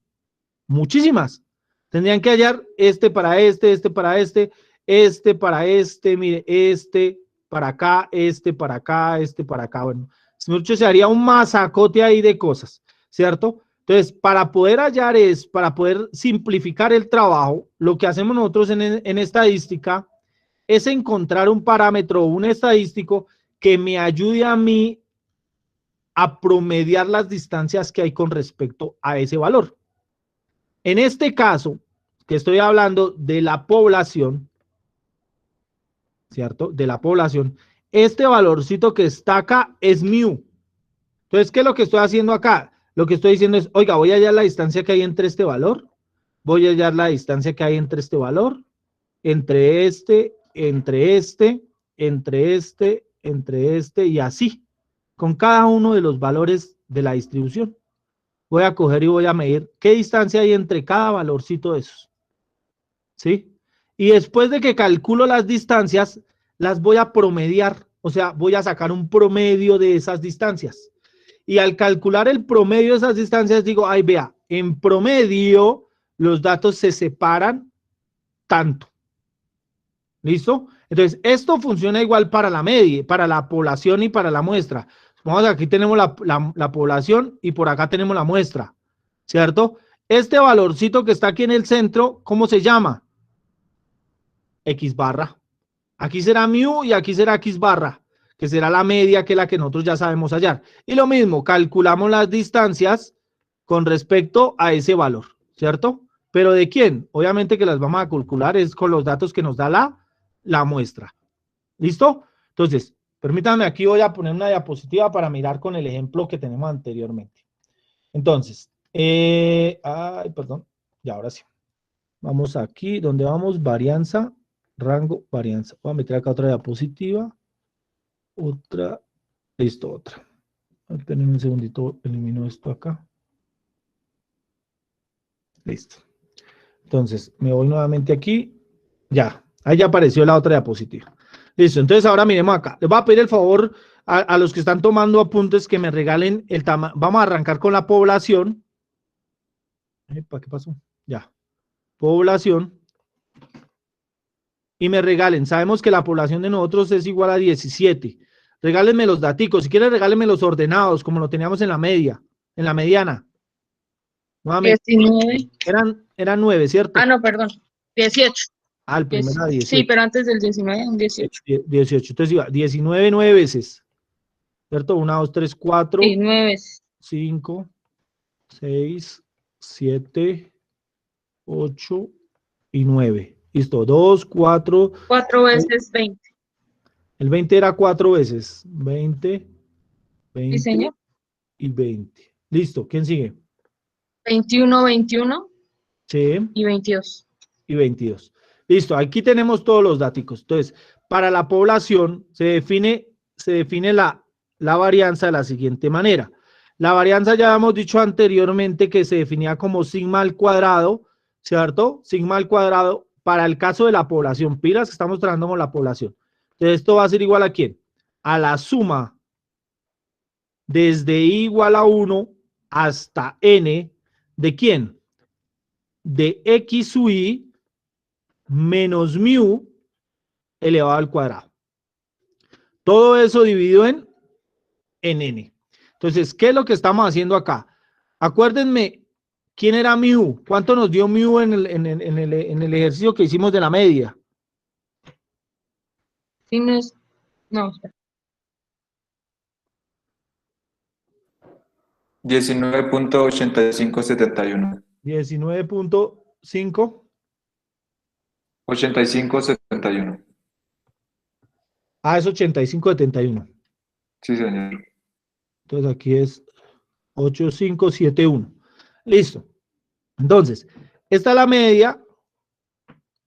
A: Muchísimas. Tendrían que hallar este para este, este para este, este para este, mire, este para acá, este para acá, este para acá. Bueno, mucho se haría un masacote ahí de cosas, ¿cierto? Entonces, para poder hallar para poder simplificar el trabajo, lo que hacemos nosotros en estadística es encontrar un parámetro o un estadístico que me ayude a mí a promediar las distancias que hay con respecto a ese valor. En este caso, que estoy hablando de la población, ¿cierto? De la población, este valorcito que está acá es mu. Entonces, ¿qué es lo que estoy haciendo acá? Lo que estoy diciendo es, oiga, voy a hallar la distancia que hay entre este valor, voy a hallar la distancia que hay entre este valor, entre este, entre este, entre este, entre este y así, con cada uno de los valores de la distribución. Voy a coger y voy a medir qué distancia hay entre cada valorcito de esos. ¿Sí? Y después de que calculo las distancias, las voy a promediar, o sea, voy a sacar un promedio de esas distancias. Y al calcular el promedio de esas distancias, digo, ay, vea, en promedio los datos se separan tanto. ¿Listo? Entonces, esto funciona igual para la media, para la población y para la muestra. Vamos, aquí tenemos la población y por acá tenemos la muestra, ¿cierto? Este valorcito que está aquí en el centro, ¿cómo se llama? X barra. Aquí será mu y aquí será X barra, que será la media, que es la que nosotros ya sabemos hallar. Y lo mismo, calculamos las distancias con respecto a ese valor, ¿cierto? ¿Pero de quién? Obviamente que las vamos a calcular es con los datos que nos da la muestra. ¿Listo? Entonces, permítanme, aquí voy a poner una diapositiva para mirar con el ejemplo que tenemos anteriormente. Entonces, perdón, ya ahora sí. Vamos aquí, donde vamos, varianza, rango, varianza. Voy a meter acá otra diapositiva. Otra, listo, otra. Esperen un segundito, elimino esto acá. Listo. Entonces, me voy nuevamente aquí. Ya, ahí ya apareció la otra diapositiva. Listo, entonces ahora miremos acá. Les voy a pedir el favor a los que están tomando apuntes que me regalen el tamaño. Vamos a arrancar con la población. ¿Para qué pasó? Ya. Población. Y me regalen. Sabemos que la población de nosotros es igual a 17. Regálenme los daticos. Si quieren, regálenme los ordenados, como lo teníamos en la media, en la mediana. Nuevamente.
K: 19.
A: Eran 9, ¿cierto?
K: Ah, no, perdón. 18.
A: Ah, el primero era 18.
K: Sí, pero antes del 19, un 18.
A: 18. Entonces iba 19 9 veces. ¿Cierto? 1, 2, 3, 4.
K: Sí, 9 veces.
A: 5, 6, 7, 8 y 9. Listo. 2, 4.
K: 4 veces 20.
A: El 20 era 4 veces. 20, 20
K: Sí, señor.
A: y 20. Listo. ¿Quién sigue?
K: 21, 21
A: Sí.
K: y 22.
A: Y 22. Listo. Aquí tenemos todos los datos. Entonces, para la población se define la varianza de la siguiente manera. La varianza ya hemos dicho anteriormente que se definía como sigma al cuadrado, ¿cierto? Sigma al cuadrado para el caso de la población. Pilas que estamos trabajando con la población. Entonces, esto va a ser igual a ¿quién? A la suma desde i igual a 1 hasta n de ¿quién? De x sub i menos mu elevado al cuadrado. Todo eso dividido en n. Entonces, ¿qué es lo que estamos haciendo acá? Acuérdenme, ¿quién era mu? ¿Cuánto nos dio mu en el ejercicio que hicimos de la media?
K: Sí, no es... No, espera.
D: 19.8571.
A: 19.5.
D: 8571.
A: Ah, es 85.71.
D: Sí, señor.
A: Entonces aquí es 8571. Listo. Entonces, esta es la media,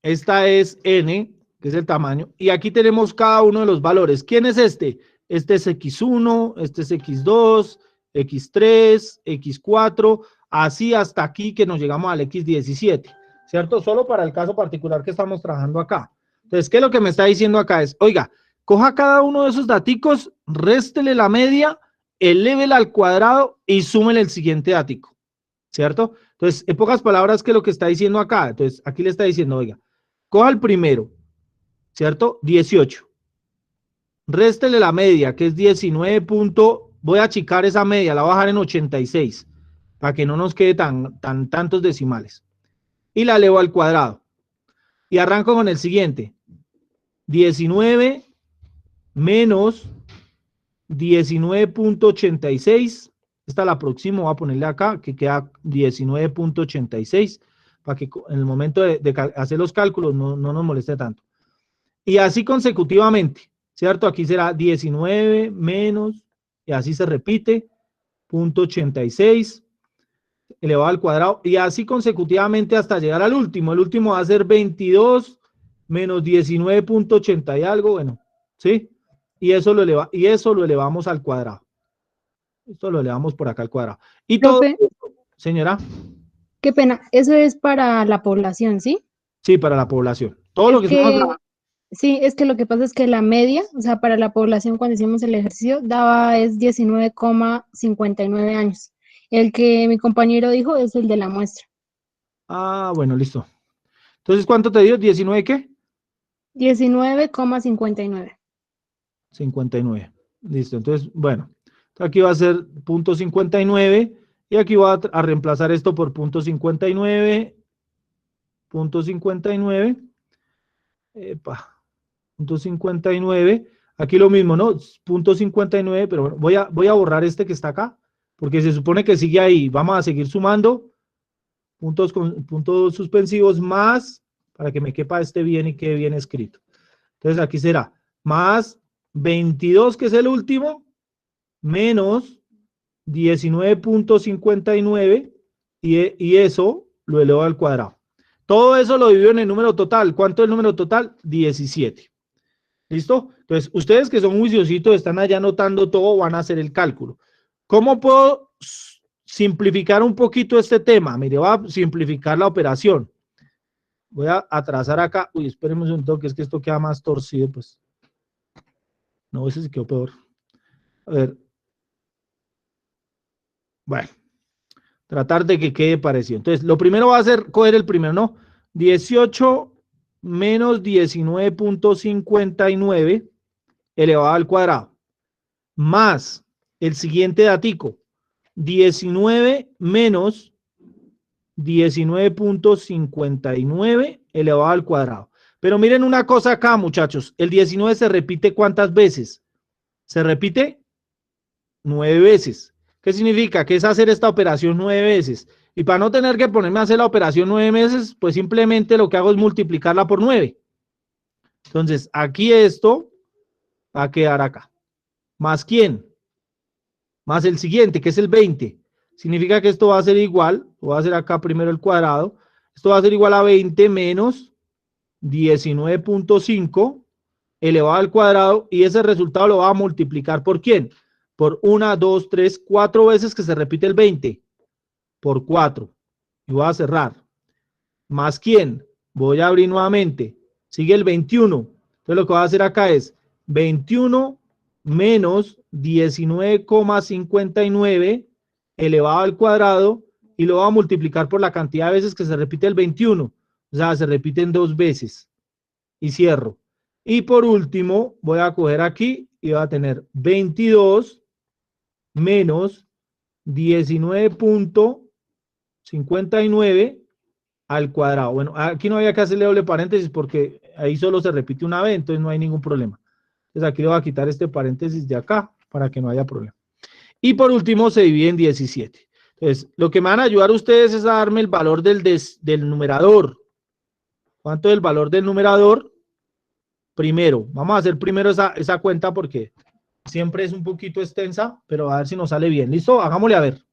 A: esta es n, que es el tamaño, y aquí tenemos cada uno de los valores. ¿Quién es este? Este es x1, este es x2, x3, x4, así hasta aquí que nos llegamos al x17, ¿cierto? Solo para el caso particular que estamos trabajando acá. Entonces, ¿qué es lo que me está diciendo acá? Es, oiga, coja cada uno de esos daticos, réstele la media elévela al cuadrado y súmele el siguiente ático, ¿cierto? Entonces, en pocas palabras, ¿qué es lo que está diciendo acá? Entonces, aquí le está diciendo, oiga, coja el primero, ¿cierto? 18. Réstele la media, que es 19 punto, voy a achicar esa media, la voy a bajar en 86, para que no nos quede tantos decimales. Y la elevo al cuadrado. Y arranco con el siguiente. 19 menos 19.86. Esta la próxima voy a ponerle acá, que queda 19.86, para que en el momento de hacer los cálculos no nos moleste tanto. Y así consecutivamente, ¿cierto? Aquí será 19 menos, y así se repite, 0.86 elevado al cuadrado, y así consecutivamente hasta llegar al último. El último va a ser 22 menos 19.80 y algo, bueno, ¿sí? Y eso lo elevamos al cuadrado. Esto lo elevamos por acá al cuadrado. Y
B: Profe,
A: todo, señora,
B: qué pena, eso es para la población, ¿sí?
A: sí, para la población. Todo lo que estamos
B: Sí, es que lo que pasa es que la media, o sea, para la población cuando hicimos el ejercicio, es 19,59 años. El que mi compañero dijo es el de la muestra.
A: Ah, bueno, listo. Entonces, ¿cuánto te dio? ¿19 qué?
B: 19,59.
A: 59. Listo. Entonces, bueno, aquí va a ser 0.59 y aquí voy a reemplazar esto por 0.59, 0.59, epa, 0.59. Aquí lo mismo, ¿no? 0.59, pero bueno, voy a borrar este que está acá, porque se supone que sigue ahí. Vamos a seguir sumando puntos suspensivos más, para que me quepa este bien y quede bien escrito. Entonces aquí será más 22, que es el último, menos 19.59 y eso lo elevo al cuadrado. Todo eso lo divido en el número total. ¿Cuánto es el número total? 17. ¿Listo? Entonces, ustedes que son juiciositos, están allá anotando todo, van a hacer el cálculo. ¿Cómo puedo simplificar un poquito este tema? Mire, voy a simplificar la operación. Voy a atrasar acá. Uy, esperemos un toque, es que esto queda más torcido, pues. No, ese se quedó peor. A ver. Bueno, tratar de que quede parecido. Entonces, lo primero va a ser coger el primero, ¿no? 18 menos 19.59 elevado al cuadrado, más el siguiente datico, 19 menos 19.59 elevado al cuadrado. Pero miren una cosa acá, muchachos, el 19 se repite ¿cuántas veces? Se repite 9 veces. ¿Qué significa? Que es hacer esta operación 9 veces. Y para no tener que ponerme a hacer la operación 9 veces, pues simplemente lo que hago es multiplicarla por 9. Entonces, aquí esto va a quedar acá. ¿Más quién? Más el siguiente, que es el 20. Significa que esto va a ser igual, voy a hacer acá primero el cuadrado, esto va a ser igual a 20 menos 19.5 elevado al cuadrado, y ese resultado lo va a multiplicar ¿por quién? Por 1, 2, 3, 4 veces que se repite el 20, por 4. Y voy a cerrar. ¿Más quién? Voy a abrir nuevamente. Sigue el 21. Entonces lo que voy a hacer acá es 21 menos 19,59 elevado al cuadrado, y lo voy a multiplicar por la cantidad de veces que se repite el 21. O sea, se repiten 2 veces. Y cierro. Y por último, voy a coger aquí y voy a tener 22 menos 19.59 al cuadrado. Bueno, aquí no había que hacerle doble paréntesis porque ahí solo se repite una vez, entonces no hay ningún problema. Entonces aquí le voy a quitar este paréntesis de acá para que no haya problema. Y por último se divide en 17. Entonces, lo que me van a ayudar ustedes es a darme el valor del numerador. ¿Cuánto es el valor del numerador? Primero, vamos a hacer primero esa cuenta porque siempre es un poquito extensa, pero a ver si nos sale bien. ¿Listo? Hagámosle a ver.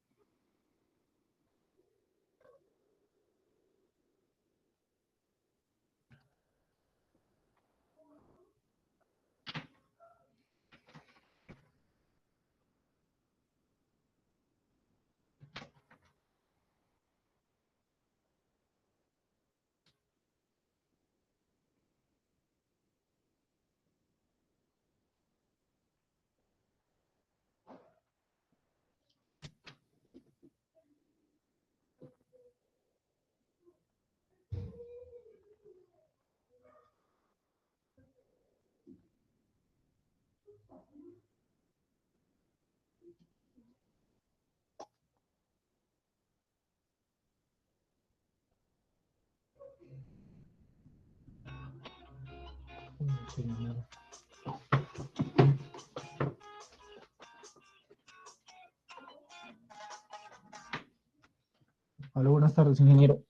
A: Hola, buenas tardes, ingeniero.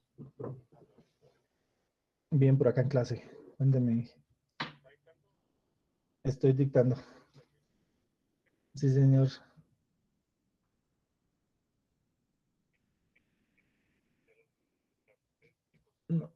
A: Bien, por acá en clase. Cuénteme. Estoy dictando. Sí, señor. No.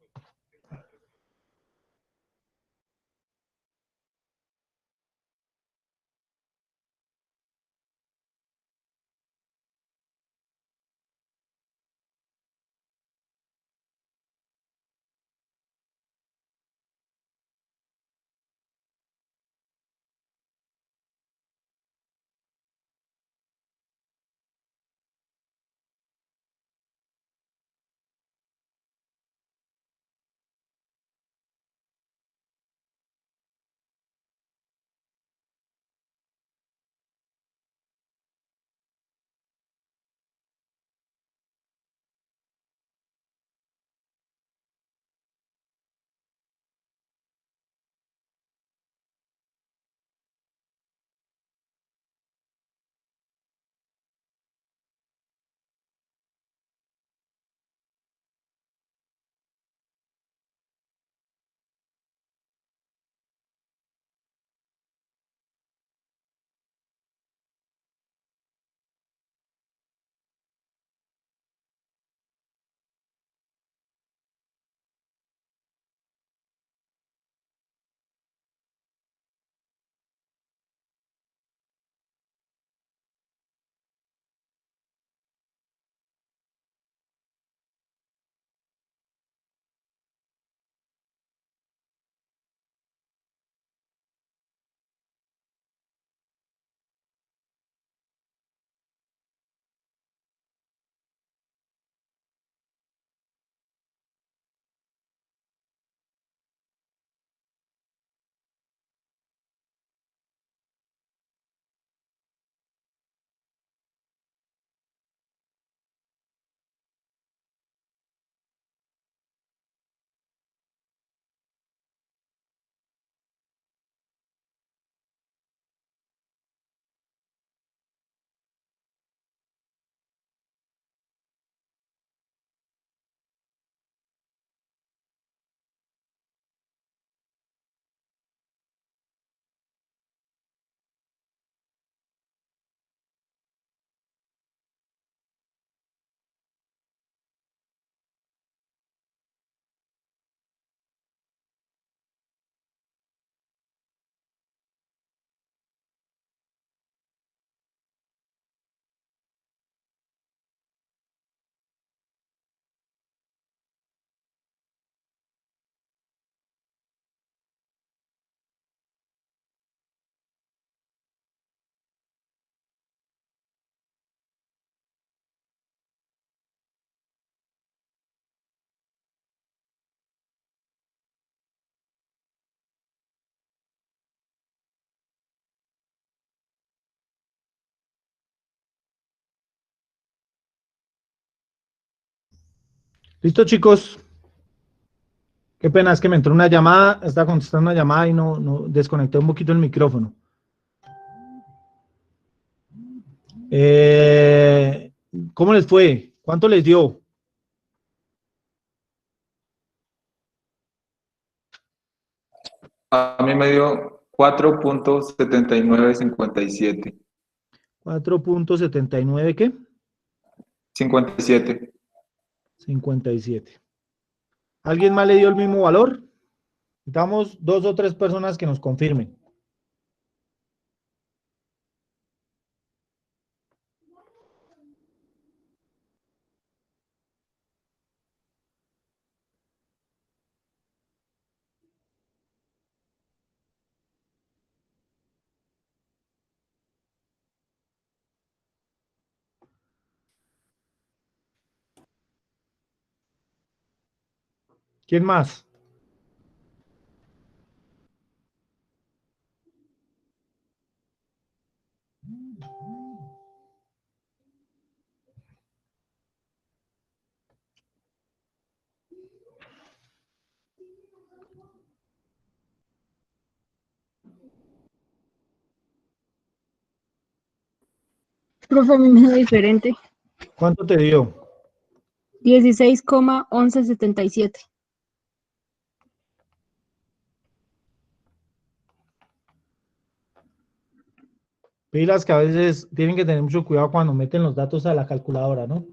A: Listo, chicos. Qué pena, es que me entró una llamada, estaba contestando una llamada y no desconecté un poquito el micrófono. Eh, ¿Cómo les fue? ¿Cuánto les dio?
D: A mí me dio 4.7957.
A: 4.79, ¿qué?
D: 57.
A: 57. ¿Alguien más le dio el mismo valor? Necesitamos 2 o 3 personas que nos confirmen. ¿Quién más?
B: Profe, a mí me dio diferente.
A: ¿Cuánto te dio?
B: 16,1177.
A: Pilas que a veces tienen que tener mucho cuidado cuando meten los datos a la calculadora, ¿no?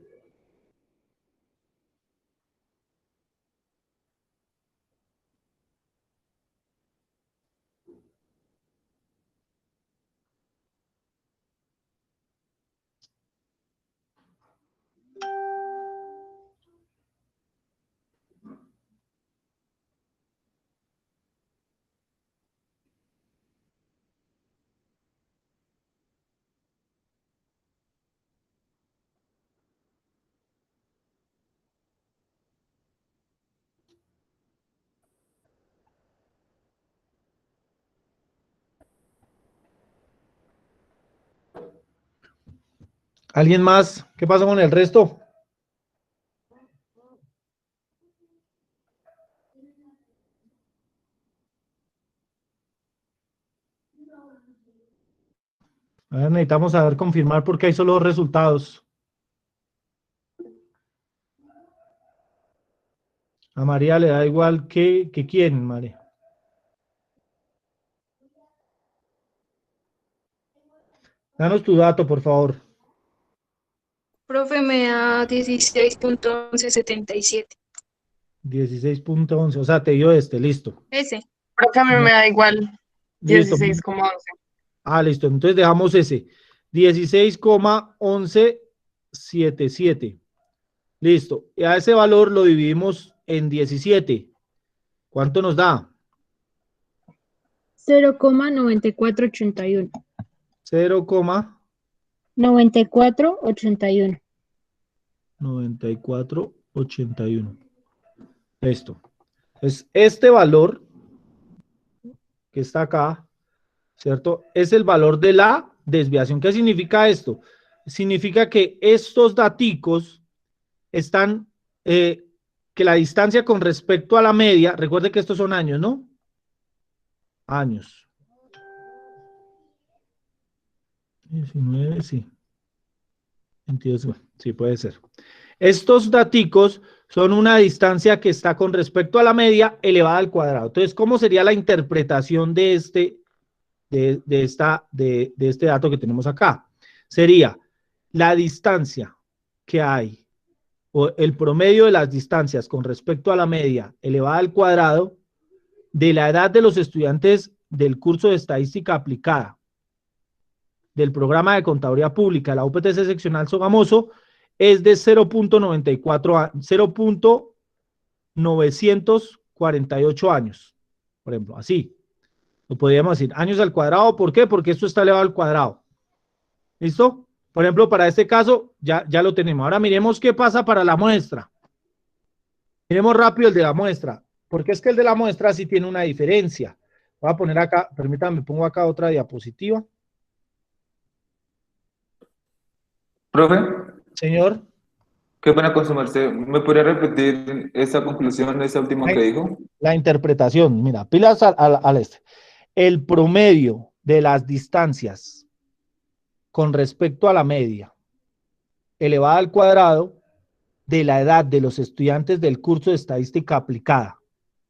A: ¿Alguien más? ¿Qué pasa con el resto? A ver, necesitamos saber confirmar porque hay solo dos resultados. A María le da igual que quién, María. Danos tu dato, por favor.
K: Profe, me da 16,1177.
A: 16,11. O sea, te dio este, listo.
K: Ese.
E: Profe, a mí me da igual.
A: Listo.
E: 16,11.
A: Ah, listo. Entonces dejamos ese. 16,1177. Listo. Y a ese valor lo dividimos en 17. ¿Cuánto nos da?
B: 0,9481.
A: 0,9481.
B: 9481.
A: Listo. Entonces, este valor que está acá, ¿cierto? Es el valor de la desviación. ¿Qué significa esto? Significa que estos daticos están, que la distancia con respecto a la media, recuerde que estos son años, ¿no? Años. 19, sí. 22, bueno, sí puede ser. Estos daticos son una distancia que está con respecto a la media elevada al cuadrado. Entonces, ¿cómo sería la interpretación de este dato que tenemos acá? Sería la distancia que hay, o el promedio de las distancias con respecto a la media elevada al cuadrado de la edad de los estudiantes del curso de estadística aplicada del programa de contaduría pública de la UPTC seccional Sogamoso es de 0.948 años, por ejemplo, así. Lo podríamos decir, años al cuadrado. ¿Por qué? Porque esto está elevado al cuadrado. ¿Listo? Por ejemplo, para este caso, ya lo tenemos. Ahora miremos qué pasa para la muestra. Miremos rápido el de la muestra, porque es que el de la muestra sí tiene una diferencia. Voy a poner acá, permítanme, pongo acá otra diapositiva.
D: Profe,
A: Señor.
D: qué pena con su merced. ¿Me podría repetir esa conclusión, esa última que dijo?
A: La interpretación, mira, pilas al este. El promedio de las distancias con respecto a la media elevada al cuadrado de la edad de los estudiantes del curso de estadística aplicada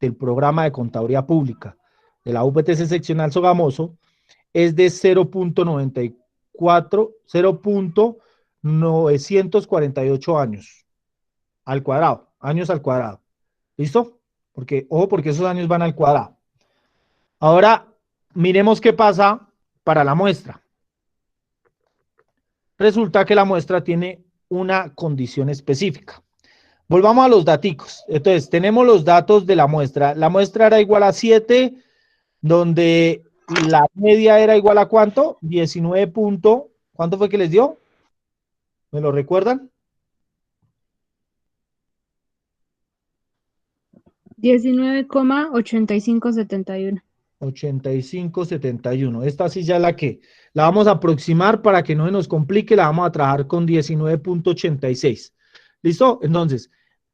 A: del programa de contaduría pública de la UPTC seccional Sogamoso es de 0.948 años al cuadrado, años al cuadrado. ¿Listo? Porque, ojo, porque esos años van al cuadrado. Ahora, miremos qué pasa para la muestra. Resulta que la muestra tiene una condición específica. Volvamos a los daticos. Entonces, tenemos los datos de la muestra. La muestra era igual a 7, donde la media era igual a ¿cuánto? 19 ¿cuánto fue que les dio? ¿Me lo recuerdan?
B: 19,8571.
A: 8571. Esta sí ya la vamos a aproximar para que no se nos complique, la vamos a trabajar con 19,86. ¿Listo? Entonces,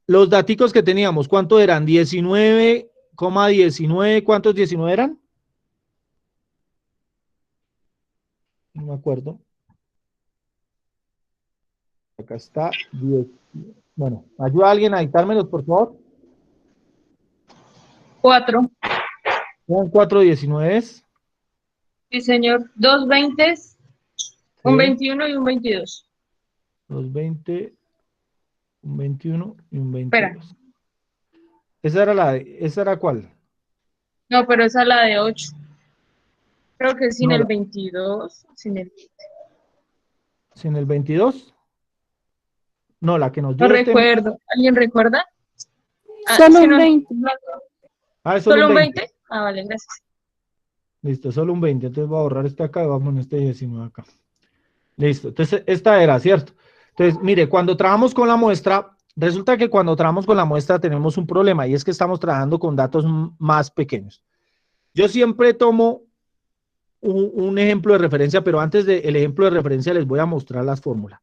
A: los daticos que teníamos, ¿cuánto eran? 19,19, ¿cuántos 19 eran? No me acuerdo. Acá está 10. Bueno, ¿ayuda a alguien a dictármelos, por favor?
K: 4.
A: ¿Son 4 19?
K: Sí, señor. 2 20, un 21 y un 22.
A: 2 20, un 21 y un 22.
K: Espera.
A: ¿Esa era cuál?
K: No, pero esa es la de 8. Creo que sin
A: No,
K: el 22, sin el...
A: ¿Sin el 22? No, la que nos
K: No
A: dio este.
K: recuerdo. ¿Alguien recuerda?
B: Solo
K: sí,
B: un
K: no-
B: 20.
A: Ah, es
K: ¿Solo un 20? Ah, vale, gracias.
A: Listo, solo un 20. Entonces voy a borrar este acá y vamos en este 19 acá. Listo. Entonces, esta era, ¿cierto? Entonces, mire, cuando trabajamos con la muestra, resulta que cuando trabajamos con la muestra tenemos un problema y es que estamos trabajando con datos más pequeños. Yo siempre tomo un ejemplo de referencia, pero antes del ejemplo de referencia les voy a mostrar las fórmulas.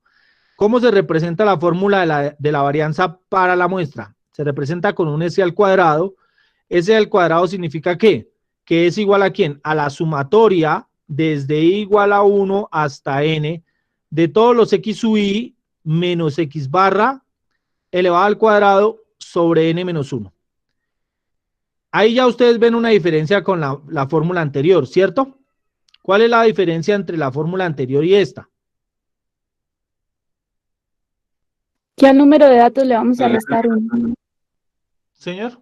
A: ¿Cómo se representa la fórmula de la varianza para la muestra? Se representa con un S al cuadrado. S al cuadrado significa ¿qué? Que es igual a ¿quién? A la sumatoria desde i igual a 1 hasta n de todos los x sub i menos x barra elevado al cuadrado sobre n menos 1. Ahí ya ustedes ven una diferencia con la fórmula anterior, ¿cierto? ¿Cuál es la diferencia entre la fórmula anterior y esta?
B: Que al número de datos le vamos a restar 1.
A: Señor.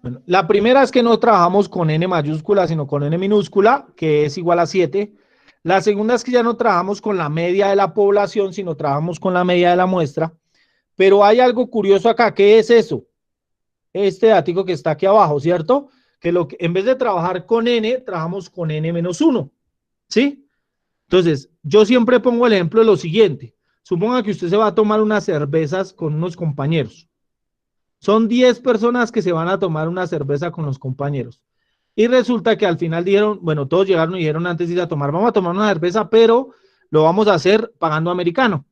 A: Bueno, la primera es que no trabajamos con n mayúscula, sino con n minúscula, que es igual a 7. La segunda es que ya no trabajamos con la media de la población, sino trabajamos con la media de la muestra. Pero hay algo curioso acá. ¿Qué es eso? Este dato que está aquí abajo, ¿cierto? Que en vez de trabajar con n, trabajamos con n menos 1. ¿Sí? Entonces, yo siempre pongo el ejemplo de lo siguiente. Suponga que usted se va a tomar unas cervezas con unos compañeros. Son 10 personas que se van a tomar una cerveza con los compañeros. Y resulta que al final dijeron, bueno, todos llegaron y dijeron antes de ir a tomar, vamos a tomar una cerveza, pero lo vamos a hacer pagando americano.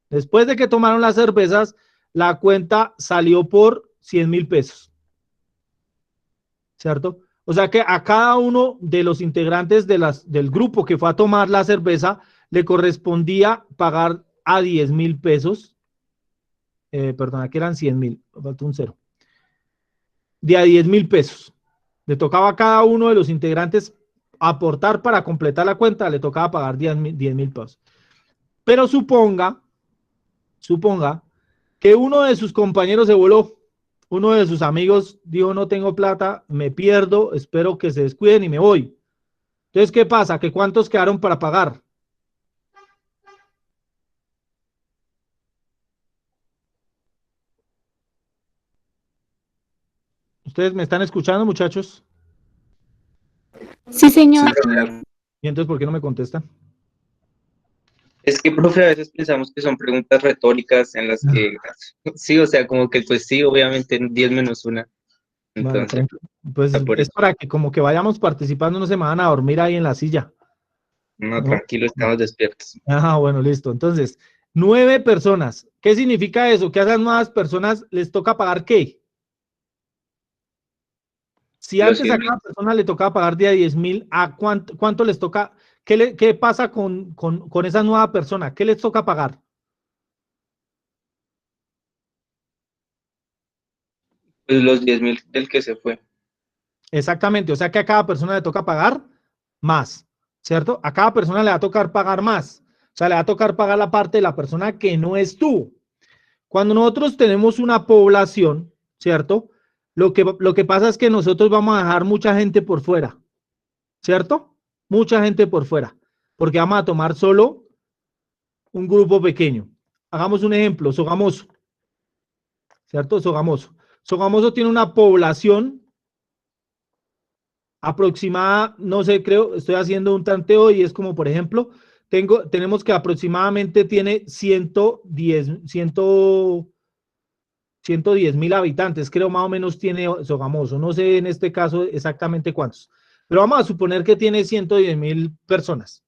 A: Después de que tomaron las cervezas, la cuenta salió por 100,000 pesos. ¿Cierto? O sea que a cada uno de los integrantes del grupo que fue a tomar la cerveza, le correspondía pagar a 10,000 pesos. Perdón, aquí eran 100,000, falta un cero. De a 10,000 pesos. Le tocaba a cada uno de los integrantes aportar para completar la cuenta, le tocaba pagar 10,000 pesos. Pero suponga que uno de sus compañeros se voló, uno de sus amigos dijo, no tengo plata, me pierdo, espero que se descuiden y me voy. Entonces, ¿qué pasa? ¿Que cuántos quedaron para pagar? ¿Ustedes me están escuchando, muchachos?
B: Sí, señor.
D: Sí, señor.
A: ¿Y entonces por qué no me contestan?
C: Es que, profe, a veces pensamos que son preguntas retóricas en las que, sí, o sea, como que pues sí, obviamente 10 menos 1. Entonces,
A: pues es para que como que vayamos participando, no se me van a dormir ahí en la silla.
C: no, tranquilo, estamos despiertos.
A: Ah, bueno, listo. Entonces, 9 personas. ¿Qué significa eso? Que a esas nuevas personas les toca pagar ¿qué? Si antes a cada persona le tocaba pagar de a 10,000, ¿a cuánto les toca? ¿Qué pasa con esa nueva persona? ¿Qué les toca pagar?
C: Pues los 10,000 del que se fue.
A: Exactamente, o sea que a cada persona le toca pagar más, ¿cierto? A cada persona le va a tocar pagar más. O sea, le va a tocar pagar la parte de la persona que no estuvo. Cuando nosotros tenemos una población, ¿cierto? Lo que pasa es que nosotros vamos a dejar mucha gente por fuera, ¿cierto? Mucha gente por fuera, porque vamos a tomar solo un grupo pequeño. Hagamos un ejemplo, Sogamoso, ¿cierto? Sogamoso. Sogamoso tiene una población aproximada, no sé, creo, estoy haciendo un tanteo y es como, por ejemplo, tenemos que aproximadamente tiene 110,000 habitantes, creo más o menos tiene Sogamoso, no sé en este caso exactamente cuántos, pero vamos a suponer que tiene 110,000 personas.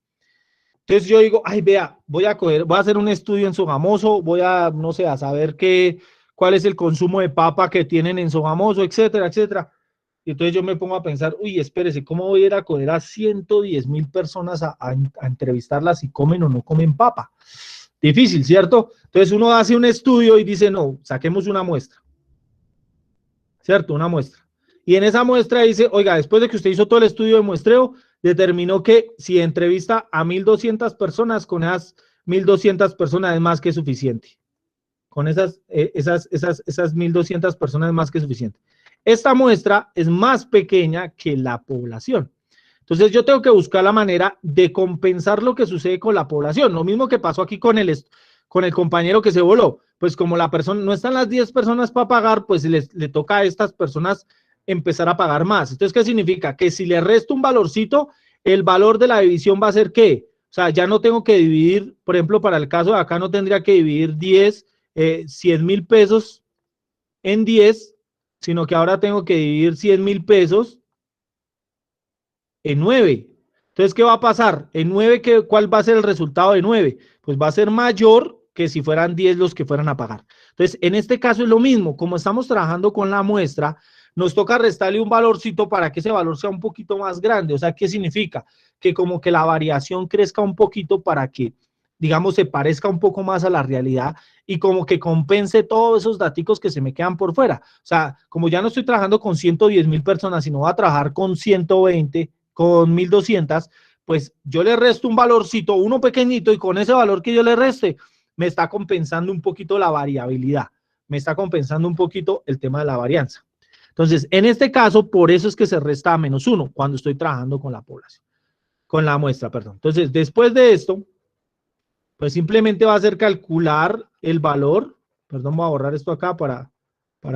A: Entonces yo digo, ay, vea, voy a hacer un estudio en Sogamoso, voy a, no sé, a saber cuál es el consumo de papa que tienen en Sogamoso, etcétera, etcétera. Y entonces yo me pongo a pensar, uy, espérese, ¿cómo voy a ir a coger a 110.000 personas a entrevistarlas si comen o no comen papa? Difícil, ¿cierto? Entonces uno hace un estudio y dice, no, saquemos una muestra. ¿Cierto? Una muestra. Y en esa muestra dice, oiga, después de que usted hizo todo el estudio de muestreo, determinó que si entrevista a 1.200 personas, con esas 1.200 personas es más que suficiente. Con esas 1.200 personas es más que suficiente. Esta muestra es más pequeña que la población. Entonces yo tengo que buscar la manera de compensar lo que sucede con la población. Lo mismo que pasó aquí con el compañero que se voló. Pues como la persona, no están las 10 personas para pagar, pues le toca a estas personas empezar a pagar más. Entonces, ¿qué significa? Que si le resto un valorcito, el valor de la división va a ser ¿qué? O sea, ya no tengo que dividir, por ejemplo, para el caso de acá no tendría que dividir 100.000 pesos en 10, sino que ahora tengo que dividir 100.000 pesos en 9. Entonces, ¿qué va a pasar? En 9, ¿cuál va a ser el resultado de 9? Pues va a ser mayor que si fueran 10 los que fueran a pagar. Entonces, en este caso es lo mismo. Como estamos trabajando con la muestra, nos toca restarle un valorcito para que ese valor sea un poquito más grande. O sea, ¿qué significa? Que como que la variación crezca un poquito para que, digamos, se parezca un poco más a la realidad y como que compense todos esos daticos que se me quedan por fuera. O sea, como ya no estoy trabajando con 110.000 personas, sino voy a trabajar con 120, con 1.200, pues yo le resto un valorcito, uno pequeñito, y con ese valor que yo le reste, me está compensando un poquito la variabilidad, me está compensando un poquito el tema de la varianza. Entonces, en este caso, por eso es que se resta a -1 cuando estoy trabajando con la población, con la muestra, perdón. Entonces, después de esto, pues simplemente va a ser calcular el valor. Perdón, voy a borrar esto acá para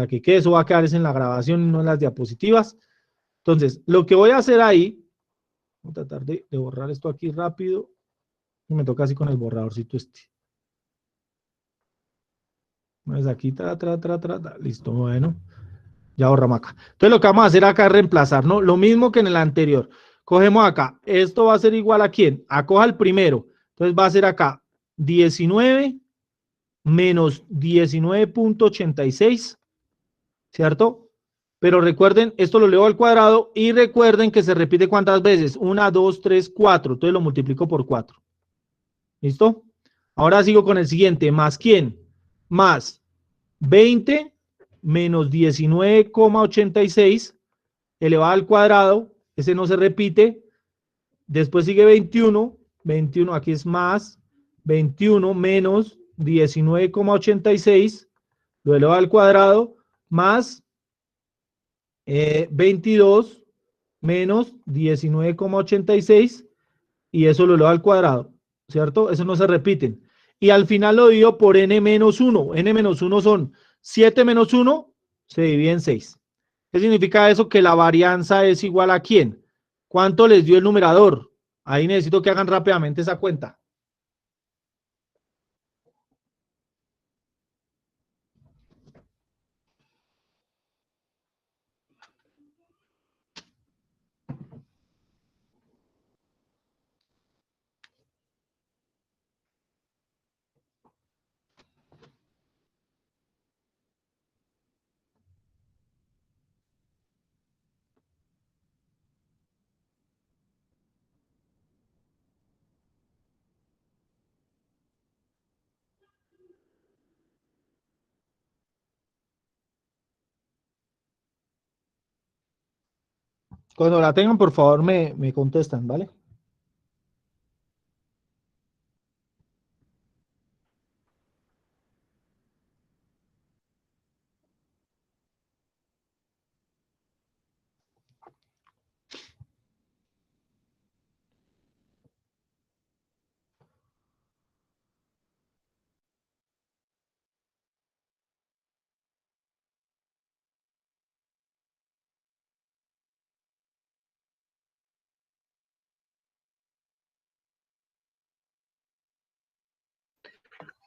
A: que quede, eso va a quedar en la grabación y no en las diapositivas. Entonces, lo que voy a hacer ahí, voy a tratar de borrar esto aquí rápido. Me toca así con el borradorcito este. Pues aquí, listo, bueno. Ya borramos acá. Entonces, lo que vamos a hacer acá es reemplazar, ¿no? Lo mismo que en el anterior. Cogemos acá. Esto va a ser igual a ¿quién? Acoja el primero. Entonces, va a ser acá 19 menos 19.86, ¿cierto? Pero recuerden, esto lo leo al cuadrado y recuerden que se repite ¿cuántas veces? 1, 2, 3, 4. Entonces lo multiplico por 4. ¿Listo? Ahora sigo con el siguiente. ¿Más quién? Más 20 menos 19,86 elevado al cuadrado. Ese no se repite. Después sigue 21. 21 aquí es más 21 menos 19,86 lo elevado al cuadrado más 22 menos 19,86 y eso lo elevado al cuadrado, ¿cierto? Eso no se repiten. Y al final lo divido por n menos 1. N menos 1 son 7 menos 1, se divide en 6. ¿Qué significa eso? Que la varianza es igual a ¿quién? ¿Cuánto les dio el numerador? Ahí necesito que hagan rápidamente esa cuenta. Cuando la tengan, por favor, me contestan, ¿vale?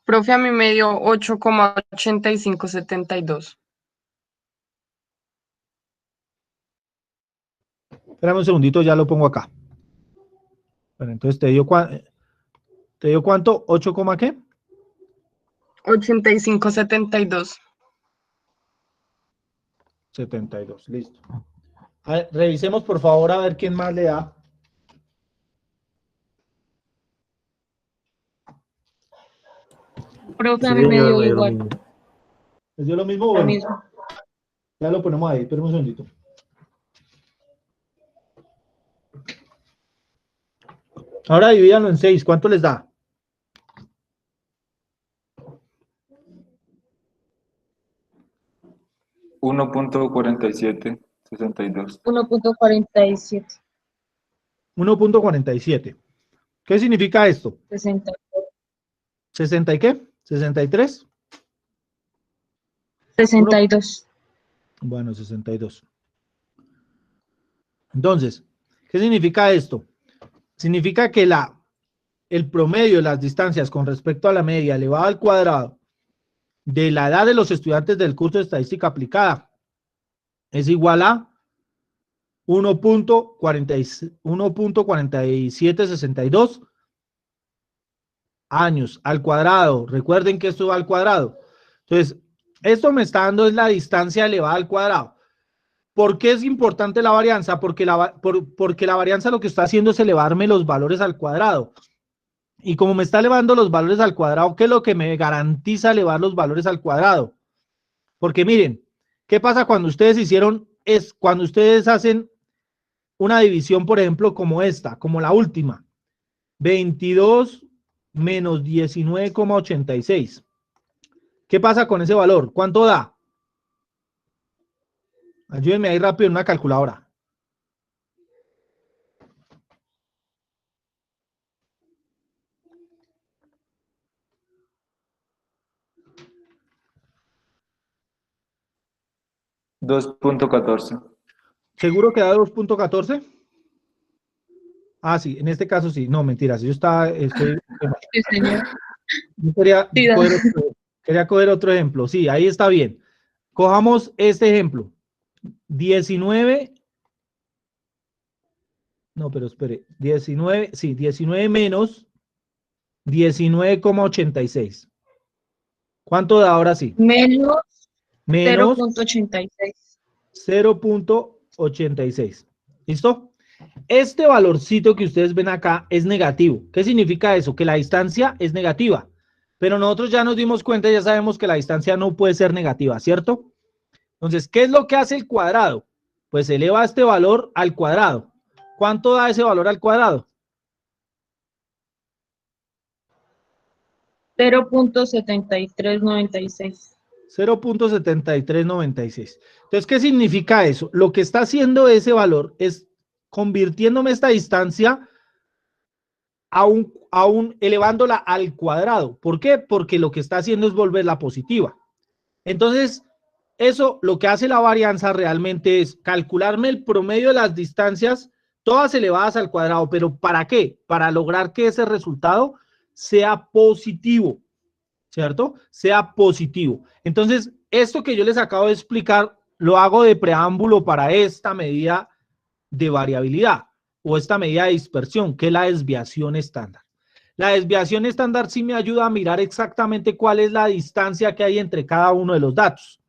E: Profe, a mí me dio 8,8572.
A: Espérame un segundito, ya lo pongo acá. Bueno, entonces ¿te dio cuánto? ¿8, qué?
E: 8572.
A: 72, listo. A ver, revisemos por favor a ver quién más le da.
K: Profe, a
J: Sí,
K: mí me
J: señor,
K: dio
J: me dio lo
K: igual.
J: mismo.
A: ¿Les dio lo mismo?
K: Lo
A: Bueno,
K: mismo.
A: ya lo ponemos ahí, espérame un segundito. Ahora divídanlo en 6, ¿cuánto les da?
D: $1.4762.
K: 1.47.
A: 1.47. ¿Qué significa esto?
K: 60.
A: ¿60 y qué? ¿63?
K: 62.
A: Bueno, 62. Entonces, ¿qué significa esto? Significa que el promedio de las distancias con respecto a la media elevada al cuadrado de la edad de los estudiantes del curso de estadística aplicada es igual a 1.4762 años al cuadrado. Recuerden que esto va al cuadrado. Entonces, esto me está dando es la distancia elevada al cuadrado. ¿Por qué es importante la varianza? Porque porque la varianza lo que está haciendo es elevarme los valores al cuadrado. Y como me está elevando los valores al cuadrado, ¿qué es lo que me garantiza elevar los valores al cuadrado? Porque miren, ¿qué pasa cuando ustedes cuando ustedes hacen una división, por ejemplo, como esta, como la última? 22 menos 19,86. ¿Qué pasa con ese valor? ¿Cuánto da? Ayúdenme ahí rápido en una calculadora.
D: $2.14.
A: ¿Seguro que da 2.14? Ah, sí, en este caso sí. No, mentiras. Yo estoy
K: Sí, señor.
A: yo quería
K: Sí, da.
A: quería coger otro ejemplo. Sí, ahí está bien. Cojamos este ejemplo. 19. No, pero espere. 19, sí, 19 menos 19,86. ¿Cuánto da ahora sí?
K: Menos
A: Menos
K: 0.86.
A: 0.86. ¿Listo? Este valorcito que ustedes ven acá es negativo. ¿Qué significa eso? Que la distancia es negativa. Pero nosotros ya nos dimos cuenta, ya sabemos que la distancia no puede ser negativa, ¿cierto? Entonces, ¿qué es lo que hace el cuadrado? Pues eleva este valor al cuadrado. ¿Cuánto da ese valor al cuadrado?
K: 0.7396.
A: 0.7396. Entonces, ¿qué significa eso? Lo que está haciendo ese valor es convirtiéndome esta distancia aún elevándola al cuadrado. ¿Por qué? Porque lo que está haciendo es volverla positiva. Entonces, eso lo que hace la varianza realmente es calcularme el promedio de las distancias, todas elevadas al cuadrado. ¿Pero para qué? Para lograr que ese resultado sea positivo, ¿cierto? Sea positivo. Entonces, esto que yo les acabo de explicar, lo hago de preámbulo para esta medida de variabilidad o esta medida de dispersión, que es la desviación estándar. La desviación estándar sí me ayuda a mirar exactamente cuál es la distancia que hay entre cada uno de los datos.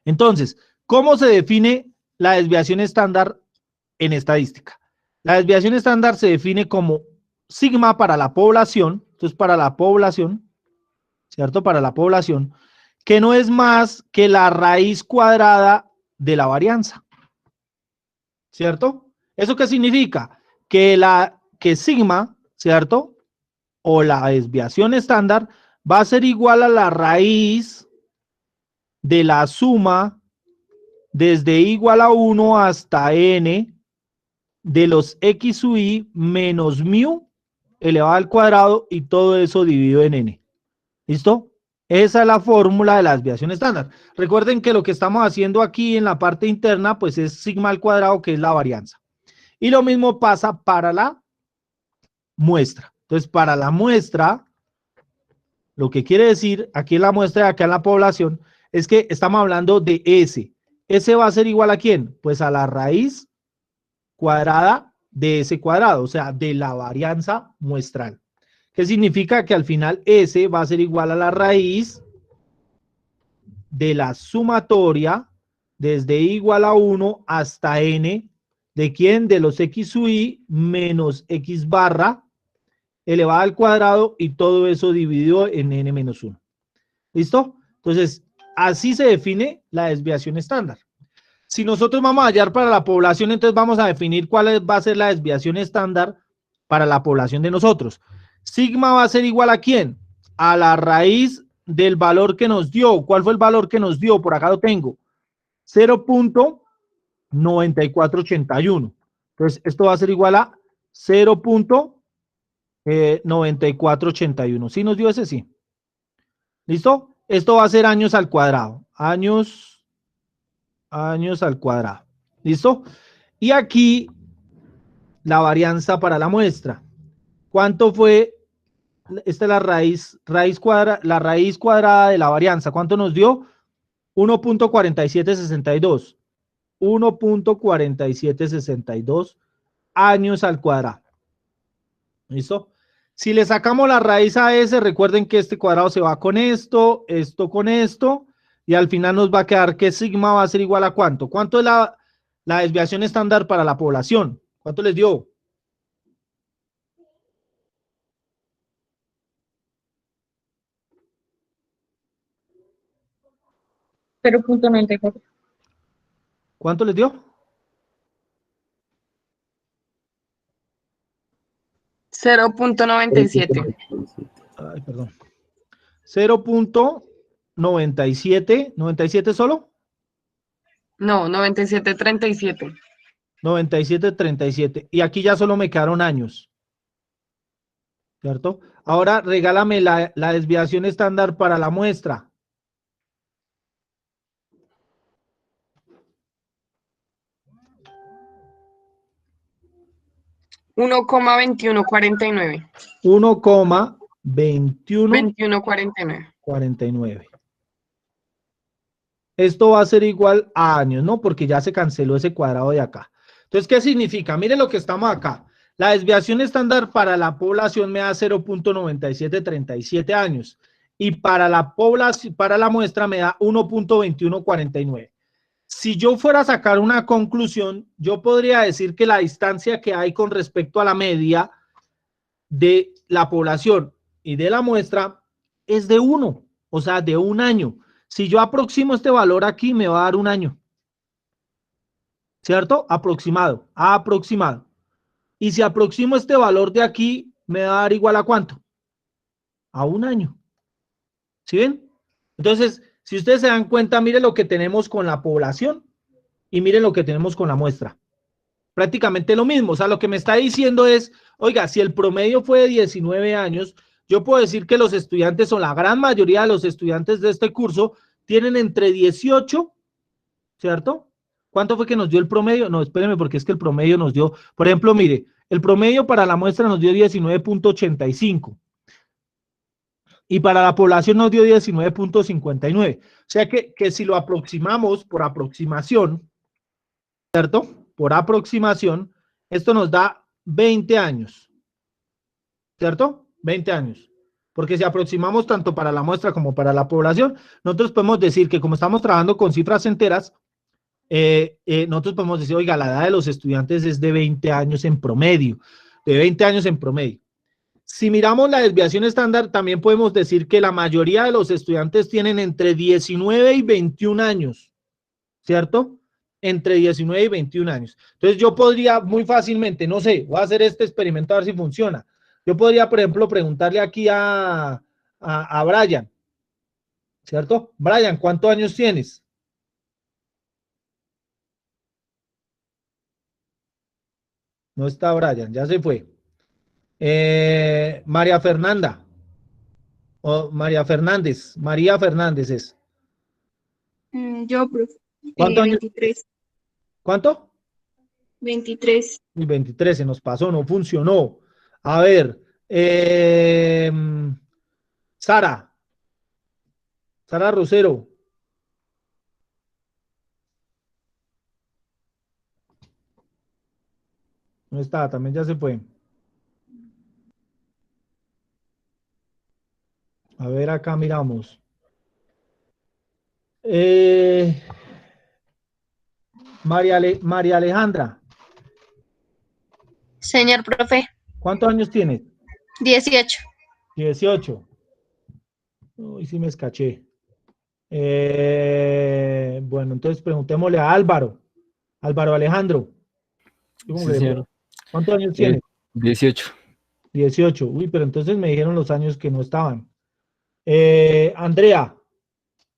A: Entonces, ¿cómo se define la desviación estándar en estadística? La desviación estándar se define como sigma para la población, entonces para la población, ¿cierto? Para la población, que no es más que la raíz cuadrada de la varianza, ¿cierto? ¿Eso qué significa? Que sigma, ¿cierto? O la desviación estándar va a ser igual a la raíz de la suma desde igual a 1 hasta n de los x sub i menos mu elevado al cuadrado y todo eso dividido en n. ¿Listo? Esa es la fórmula de la desviación estándar. Recuerden que lo que estamos haciendo aquí en la parte interna pues es sigma al cuadrado, que es la varianza. Y lo mismo pasa para la muestra. Entonces, para la muestra, lo que quiere decir aquí en la muestra y acá en la población es que estamos hablando de S. ¿S va a ser igual a quién? Pues a la raíz cuadrada de ese cuadrado, o sea, de la varianza muestral. ¿Qué significa? Que al final S va a ser igual a la raíz de la sumatoria desde i igual a 1 hasta n, ¿de quién? De los x sub i menos x barra elevada al cuadrado y todo eso dividido en n menos 1. ¿Listo? Entonces, así se define la desviación estándar. Si nosotros vamos a hallar para la población, entonces vamos a definir cuál va a ser la desviación estándar para la población de nosotros. Sigma va a ser igual ¿a quién? A la raíz del valor que nos dio. ¿Cuál fue el valor que nos dio? Por acá lo tengo. 0.9481. Entonces, esto va a ser igual a 0.9481. ¿Sí nos dio ese? Sí. ¿Listo? Esto va a ser años al cuadrado. Años al cuadrado. ¿Listo? Y aquí la varianza para la muestra. ¿Cuánto fue? Esta es la raíz cuadrada de la varianza. ¿Cuánto nos dio? 1.4762. 1.4762 años al cuadrado. ¿Listo? Si le sacamos la raíz a ese, recuerden que este cuadrado se va con esto, esto con esto, y al final nos va a quedar que sigma va a ser igual a ¿cuánto? ¿Cuánto es la desviación estándar para la población? ¿Cuánto les dio?
K: 0.94.
A: ¿Cuánto les dio?
E: 0.97.
A: Ay, perdón. 0.97. ¿97 solo?
E: No, 97.37.
A: 97.37. Y aquí ya solo me quedaron años. ¿Cierto? Ahora regálame la desviación estándar para la muestra.
E: 1,2149.
A: 1,2149. Esto va a ser igual a años, ¿no? Porque ya se canceló ese cuadrado de acá. Entonces, ¿qué significa? Miren lo que estamos acá. La desviación estándar para la población me da 0.9737 años. Y para la población, para la muestra me da 1.2149. Si yo fuera a sacar una conclusión, yo podría decir que la distancia que hay con respecto a la media de la población y de la muestra es de 1, o sea, de un año. Si yo aproximo este valor aquí, me va a dar un año. ¿Cierto? Aproximado. Y si aproximo este valor de aquí, me va a dar igual a ¿cuánto? A un año. ¿Sí ven? Entonces, si ustedes se dan cuenta, miren lo que tenemos con la población y miren lo que tenemos con la muestra. Prácticamente lo mismo. O sea, lo que me está diciendo es, oiga, si el promedio fue de 19 años, yo puedo decir que los estudiantes o la gran mayoría de los estudiantes de este curso tienen entre 18, ¿cierto? ¿Cuánto fue que nos dio el promedio? No, espérenme, porque es que el promedio nos dio, por ejemplo, mire, el promedio para la muestra nos dio 19.85 y para la población nos dio 19.59. O sea que si lo aproximamos por aproximación, ¿cierto? Por aproximación, esto nos da 20 años, ¿cierto? 20 años. Porque si aproximamos tanto para la muestra como para la población, nosotros podemos decir que como estamos trabajando con cifras enteras, nosotros podemos decir, oiga, la edad de los estudiantes es de 20 años en promedio, de 20 años en promedio. Si miramos la desviación estándar, también podemos decir que la mayoría de los estudiantes tienen entre 19 y 21 años, ¿cierto? Entre 19 y 21 años. Entonces yo podría muy fácilmente, no sé, voy a hacer este experimento a ver si funciona. Yo podría, por ejemplo, preguntarle aquí a Brian, ¿cierto? Brian, ¿cuántos años tienes? No está Brian, ya se fue. María Fernanda. O María Fernández. María Fernández es.
L: Yo, profe.
A: ¿Cuántos años?
L: 23.
A: ¿Cuánto?
L: 23.
A: 23, se nos pasó, no funcionó. A ver, Sara. Sara Rosero. No está, también ya se fue. A ver, acá miramos. María Alejandra,
M: Señor profe,
A: ¿cuántos años tienes?
M: 18.
A: 18. Uy, sí me escaché. Bueno, entonces preguntémosle a Álvaro. Álvaro Alejandro.
F: Sí, señor.
A: ¿Cuántos años tienes?
F: 18.
A: 18. Uy, pero entonces me dijeron los años que no estaban. Andrea,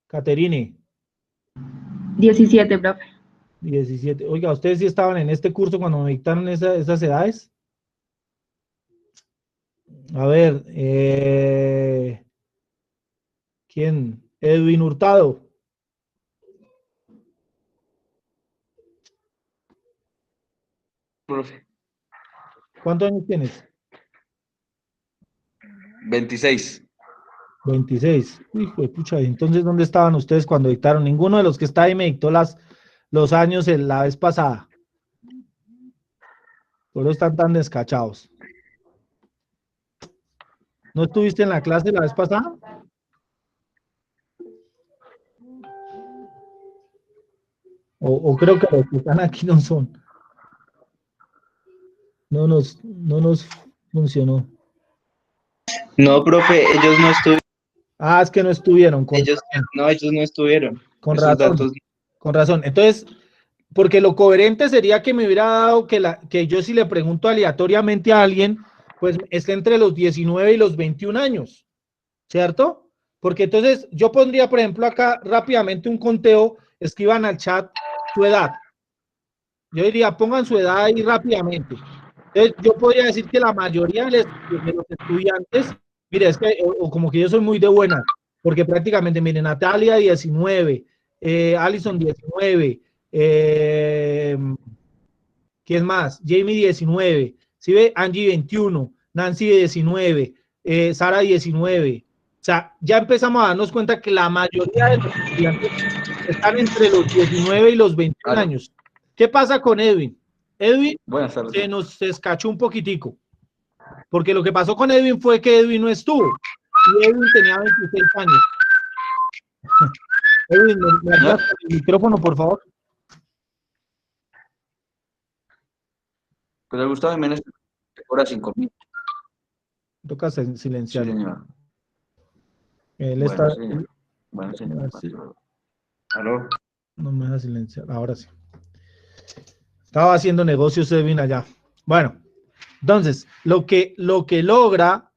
A: Caterine.
N: 17, profe.
A: 17. Oiga, ¿ustedes sí estaban en este curso cuando me dictaron esas edades? A ver, ¿quién? Edwin Hurtado.
O: Profe.
A: ¿Cuántos años tienes?
O: 26.
A: 26. Hijo de pucha, entonces, ¿dónde estaban ustedes cuando dictaron? Ninguno de los que está ahí me dictó los años la vez pasada. Por eso están tan descachados. ¿No estuviste en la clase la vez pasada? O creo que los que están aquí no son. No nos funcionó.
C: No, profe, ellos no estuvieron.
A: Ah, es que no estuvieron.
C: Ellos no estuvieron.
A: Con
C: Esos
A: razón.
C: datos.
A: Con razón. Entonces, porque lo coherente sería que me hubiera dado que yo si le pregunto aleatoriamente a alguien, pues esté entre los 19 y los 21 años, ¿cierto? Porque entonces yo pondría, por ejemplo, acá rápidamente un conteo, escriban al chat su edad. Yo diría, pongan su edad ahí rápidamente. Entonces, yo podría decir que la mayoría de los estudiantes, mire, es que, o como que yo soy muy de buena, porque prácticamente, miren, Natalia 19, Alison 19, ¿quién más? Jamie 19, ¿sí ve? Angie 21, Nancy 19, Sara 19. O sea, ya empezamos a darnos cuenta que la mayoría de los estudiantes están entre los 19 y los 21 años. ¿Qué pasa con Edwin? Edwin se nos escachó un poquitico, porque lo que pasó con Edwin fue que Edwin no estuvo, y Edwin tenía 26 años. Edwin, ¿me ayudas con el micrófono, por favor?
O: Pues Gustavo Jiménez, hora 5.000.
A: Toca silenciar.
O: Sí, señor.
A: Él
O: Bueno,
A: está...
O: señor. Bueno, señor.
A: Sí.
O: ¿Aló?
A: No me deja silenciar, ahora sí. Estaba haciendo negocios Edwin allá. Bueno, entonces, lo que logra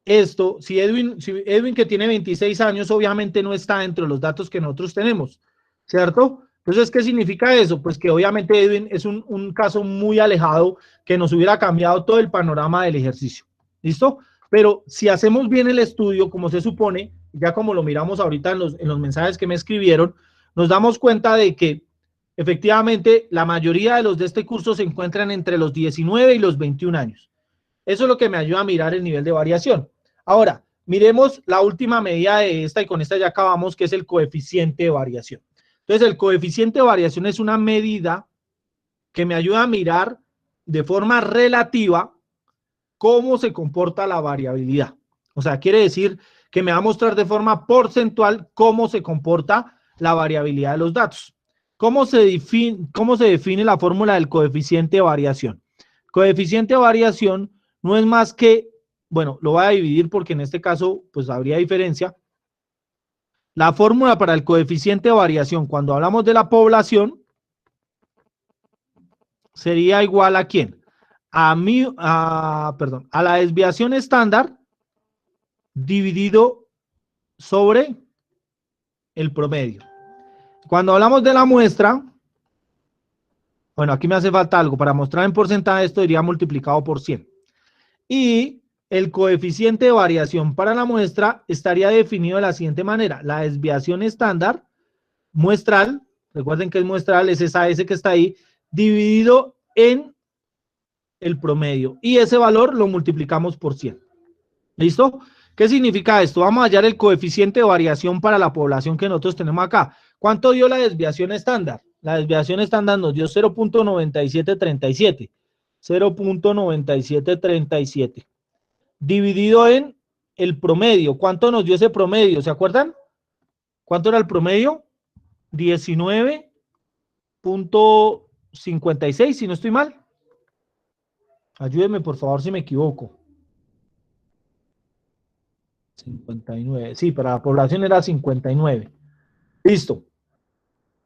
A: esto, si Edwin que tiene 26 años, obviamente no está dentro de los datos que nosotros tenemos, ¿cierto? Entonces, ¿qué significa eso? Pues que obviamente Edwin es un caso muy alejado que nos hubiera cambiado todo el panorama del ejercicio, ¿listo? Pero si hacemos bien el estudio, como se supone, ya como lo miramos ahorita en los mensajes que me escribieron, nos damos cuenta de que efectivamente la mayoría de los de este curso se encuentran entre los 19 y los 21 años. Eso es lo que me ayuda a mirar el nivel de variación. Ahora, miremos la última medida de esta y con esta ya acabamos, que es el coeficiente de variación. Entonces, el coeficiente de variación es una medida que me ayuda a mirar de forma relativa cómo se comporta la variabilidad. O sea, quiere decir que me va a mostrar de forma porcentual cómo se comporta la variabilidad de los datos. ¿Cómo se define la fórmula del coeficiente de variación? Coeficiente de variación no es más que, bueno, lo voy a dividir porque en este caso pues habría diferencia. La fórmula para el coeficiente de variación cuando hablamos de la población sería igual a ¿quién? A la desviación estándar dividido sobre el promedio. Cuando hablamos de la muestra, bueno, aquí me hace falta algo. Para mostrar en porcentaje esto iría multiplicado por 100. Y el coeficiente de variación para la muestra estaría definido de la siguiente manera. La desviación estándar muestral, recuerden que es muestral, es esa S que está ahí, dividido en el promedio. Y ese valor lo multiplicamos por 100. ¿Listo? ¿Qué significa esto? Vamos a hallar el coeficiente de variación para la población que nosotros tenemos acá. ¿Cuánto dio la desviación estándar? La desviación estándar nos dio 0.9737. 0.9737. Dividido en el promedio. ¿Cuánto nos dio ese promedio? ¿Se acuerdan? ¿Cuánto era el promedio? 19 4.56, si no estoy mal. Ayúdeme, por favor, si me equivoco. 59. Sí, para la población era 59. Listo.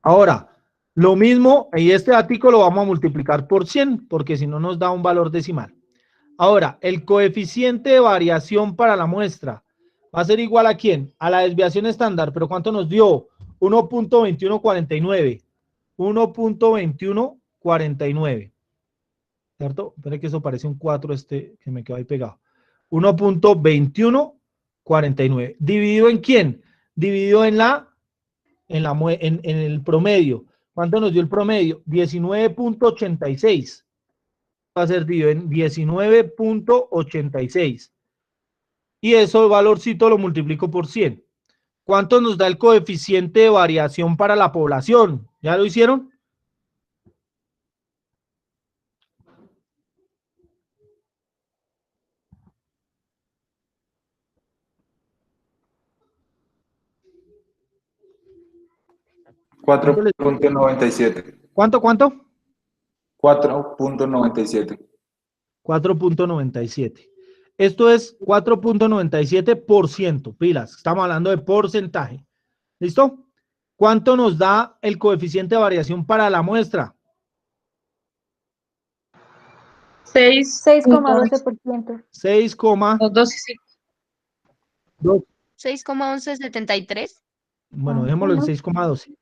A: Ahora, lo mismo, y este dato lo vamos a multiplicar por 100, porque si no nos da un valor decimal. Ahora, el coeficiente de variación para la muestra va a ser igual a ¿quién? A la desviación estándar, pero ¿cuánto nos dio? 1.2149. 1.2149. ¿Cierto? Espera que eso parece un 4 que me quedó ahí pegado. 1.2149. ¿Dividido en quién? Dividido en el promedio. ¿Cuánto nos dio el promedio? 19.86. Va a ser dividido en 19.86. Y eso, el valorcito, lo multiplico por 100. ¿Cuánto nos da el coeficiente de variación para la población? ¿Ya lo hicieron?
D: $4.97.
A: ¿Cuánto?
D: 4.97.
A: 4.97. Esto es 4.97%, pilas. Estamos hablando de porcentaje. ¿Listo? ¿Cuánto nos da el coeficiente de variación para la muestra?
K: 6,12%.
M: 6,1173.
A: Bueno, dejémoslo en 6,12.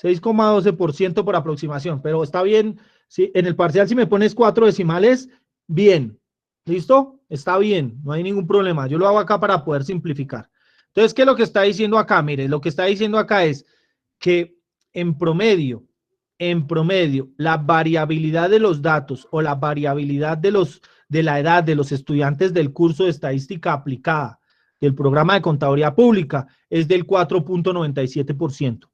A: 6,12% por aproximación, pero está bien. Si en el parcial, si me pones 4 decimales, bien. ¿Listo? Está bien, no hay ningún problema. Yo lo hago acá para poder simplificar. Entonces, ¿qué es lo que está diciendo acá? Mire, lo que está diciendo acá es que en promedio, la variabilidad de los datos o la variabilidad de la edad de los estudiantes del curso de estadística aplicada del programa de contaduría pública es del 4.97%.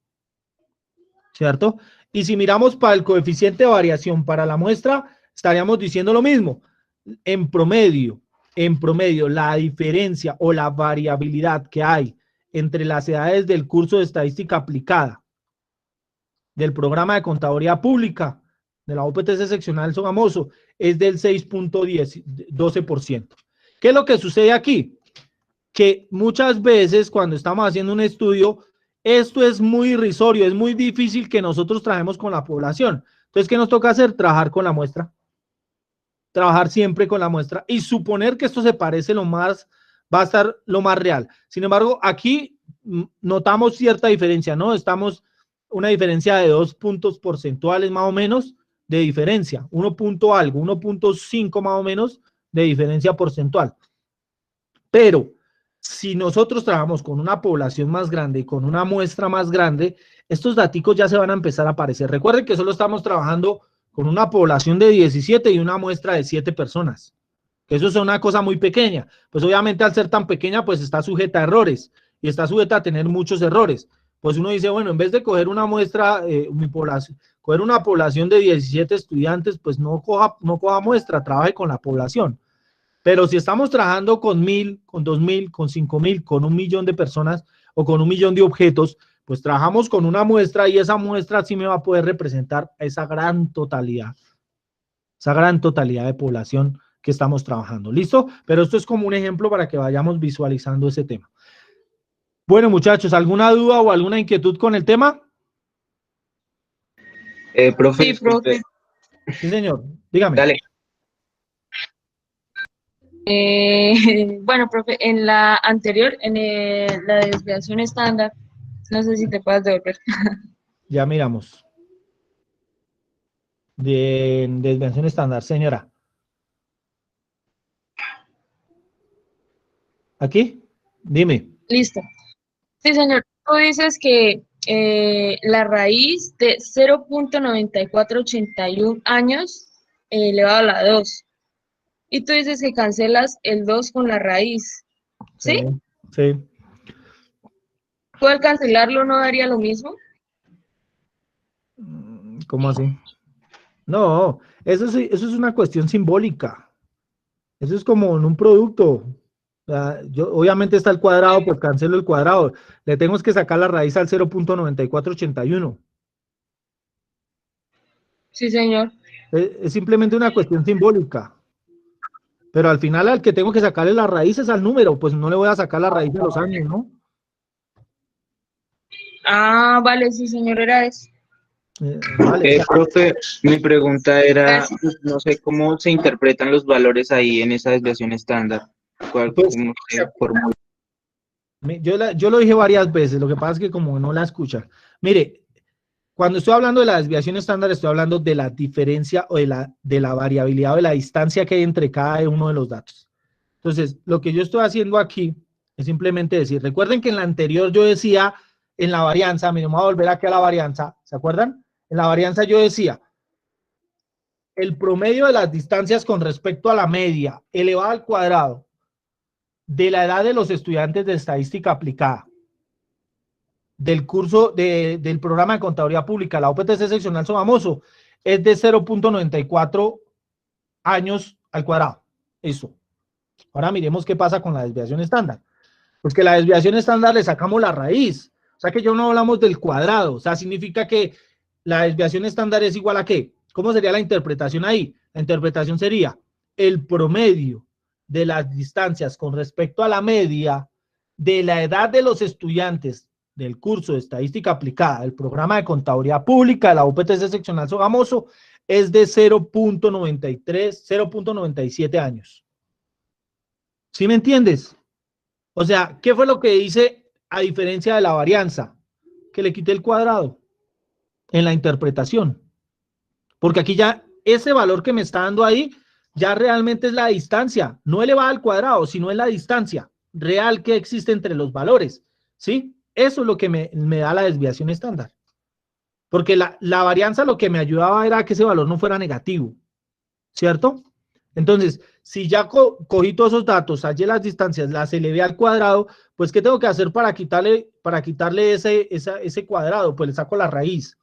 A: ¿Cierto? Y si miramos para el coeficiente de variación para la muestra, estaríamos diciendo lo mismo. En promedio, la diferencia o la variabilidad que hay entre las edades del curso de estadística aplicada del programa de contaduría pública de la UPTC seccional Sogamoso es del 6.12%. ¿Qué es lo que sucede aquí? Que muchas veces cuando estamos haciendo un estudio, esto es muy irrisorio, es muy difícil que nosotros trabajemos con la población. Entonces, ¿qué nos toca hacer? Trabajar con la muestra. Trabajar siempre con la muestra y suponer que esto se parece va a estar lo más real. Sin embargo, aquí notamos cierta diferencia, ¿no? Una diferencia de 2 puntos porcentuales más o menos de diferencia, 1.5 más o menos de diferencia porcentual. Pero si nosotros trabajamos con una población más grande y con una muestra más grande, estos daticos ya se van a empezar a aparecer. Recuerden que solo estamos trabajando con una población de 17 y una muestra de 7 personas. Eso es una cosa muy pequeña. Pues obviamente al ser tan pequeña, pues está sujeta a errores y está sujeta a tener muchos errores. Pues uno dice, bueno, en vez de coger una muestra, coger una población de 17 estudiantes, pues no coja muestra, trabaje con la población. Pero si estamos trabajando con 1.000, con 2.000, con 5.000, con 1.000.000 de personas o con 1.000.000 de objetos, pues trabajamos con una muestra y esa muestra sí me va a poder representar esa gran totalidad de población que estamos trabajando. ¿Listo? Pero esto es como un ejemplo para que vayamos visualizando ese tema. Bueno, muchachos, ¿alguna duda o alguna inquietud con el tema?
C: Profe.
K: Sí, profe.
A: Sí, señor. Dígame.
C: Dale.
K: Bueno, profe, en la anterior, la desviación estándar, no sé si te puedas devolver.
A: Ya miramos. De desviación estándar, señora. ¿Aquí? Dime.
K: Listo. Sí, señor. Tú dices que la raíz de 0.9481 años elevado a la 2. Y tú dices que cancelas el 2 con la raíz. ¿Sí?
A: Sí.
K: ¿Tú al cancelarlo no daría lo mismo?
A: ¿Cómo así? No, eso es una cuestión simbólica. Eso es como en un producto. Obviamente está el cuadrado, pues cancelo el cuadrado. Le tengo que sacar la raíz al 0.9481.
K: Sí, señor.
A: Es simplemente una cuestión simbólica. Pero al final al que tengo que sacarle las raíces al número, pues no le voy a sacar la raíz de los años, ¿no?
K: Ah, vale, sí, señor, era eso.
A: Vale.
C: Profe, mi pregunta era,
K: Gracias.
C: no sé cómo se interpretan los valores ahí en esa desviación estándar. ¿Cuál,
A: Pues,
C: cómo se formula?
A: Yo lo dije varias veces, lo que pasa es que como no la escuchan. Mire, cuando estoy hablando de la desviación estándar, estoy hablando de la diferencia o de la variabilidad o de la distancia que hay entre cada uno de los datos. Entonces, lo que yo estoy haciendo aquí es simplemente decir, recuerden que en la anterior yo decía, en la varianza, me voy a volver aquí a la varianza, ¿se acuerdan? En la varianza yo decía, el promedio de las distancias con respecto a la media elevada al cuadrado de la edad de los estudiantes de estadística aplicada del curso del programa de contaduría pública, la UPTC seccional Sogamoso, es de 0.94 años al cuadrado. Eso. Ahora miremos qué pasa con la desviación estándar. Pues que la desviación estándar le sacamos la raíz. O sea que ya no hablamos del cuadrado. O sea, significa que la desviación estándar es igual a ¿qué? ¿Cómo sería la interpretación ahí? La interpretación sería el promedio de las distancias con respecto a la media de la edad de los estudiantes del curso de estadística aplicada del programa de contaduría pública de la UPTC seccional Sogamoso es de 0.93, 0.97 años. ¿Sí me entiendes? O sea, ¿qué fue lo que hice a diferencia de la varianza? Que le quité el cuadrado en la interpretación. Porque aquí ya ese valor que me está dando ahí ya realmente es la distancia, no elevada al cuadrado, sino es la distancia real que existe entre los valores. ¿Sí? Eso es lo que me da la desviación estándar. Porque la varianza lo que me ayudaba era que ese valor no fuera negativo. ¿Cierto? Entonces, si ya cogí todos esos datos, hallé las distancias, las elevé al cuadrado, pues ¿qué tengo que hacer para quitarle ese cuadrado? Pues le saco la raíz.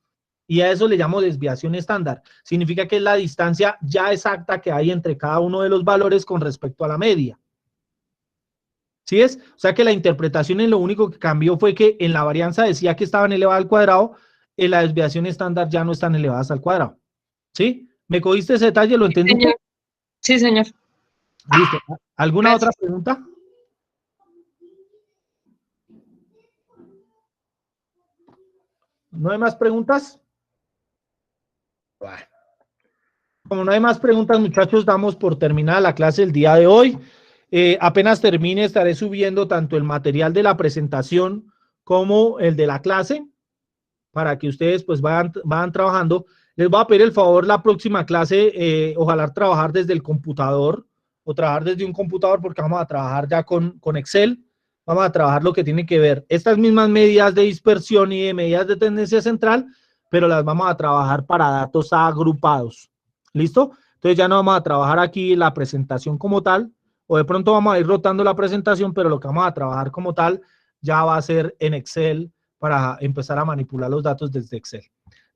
A: Y a eso le llamo desviación estándar. Significa que es la distancia ya exacta que hay entre cada uno de los valores con respecto a la media. ¿Sí es? O sea que la interpretación en lo único que cambió fue que en la varianza decía que estaban elevadas al cuadrado, en la desviación estándar ya no están elevadas al cuadrado. ¿Sí? ¿Me cogiste ese detalle? ¿Lo entendiste?
K: Sí, señor.
A: Listo. ¿Alguna otra pregunta? ¿No hay más preguntas? Bueno. Como no hay más preguntas, muchachos, damos por terminada la clase del día de hoy. Apenas termine, estaré subiendo tanto el material de la presentación como el de la clase para que ustedes pues vayan trabajando. Les voy a pedir el favor la próxima clase, ojalá trabajar desde el computador o trabajar desde un computador porque vamos a trabajar ya con Excel. Vamos a trabajar lo que tiene que ver estas mismas medidas de dispersión y de medidas de tendencia central, pero las vamos a trabajar para datos agrupados. ¿Listo? Entonces ya no vamos a trabajar aquí la presentación como tal, o de pronto vamos a ir rotando la presentación, pero lo que vamos a trabajar como tal ya va a ser en Excel para empezar a manipular los datos desde Excel.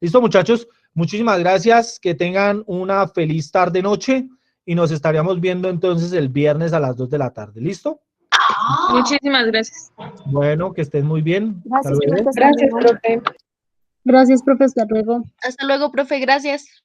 A: ¿Listo, muchachos? Muchísimas gracias, que tengan una feliz tarde-noche y nos estaríamos viendo entonces el viernes a las 2 de la tarde. ¿Listo?
K: Muchísimas gracias.
A: Bueno, que estén muy bien.
B: Gracias,
A: Hasta luego.
B: profe. Gracias, profe. Hasta luego.
M: Hasta luego, profe. Gracias.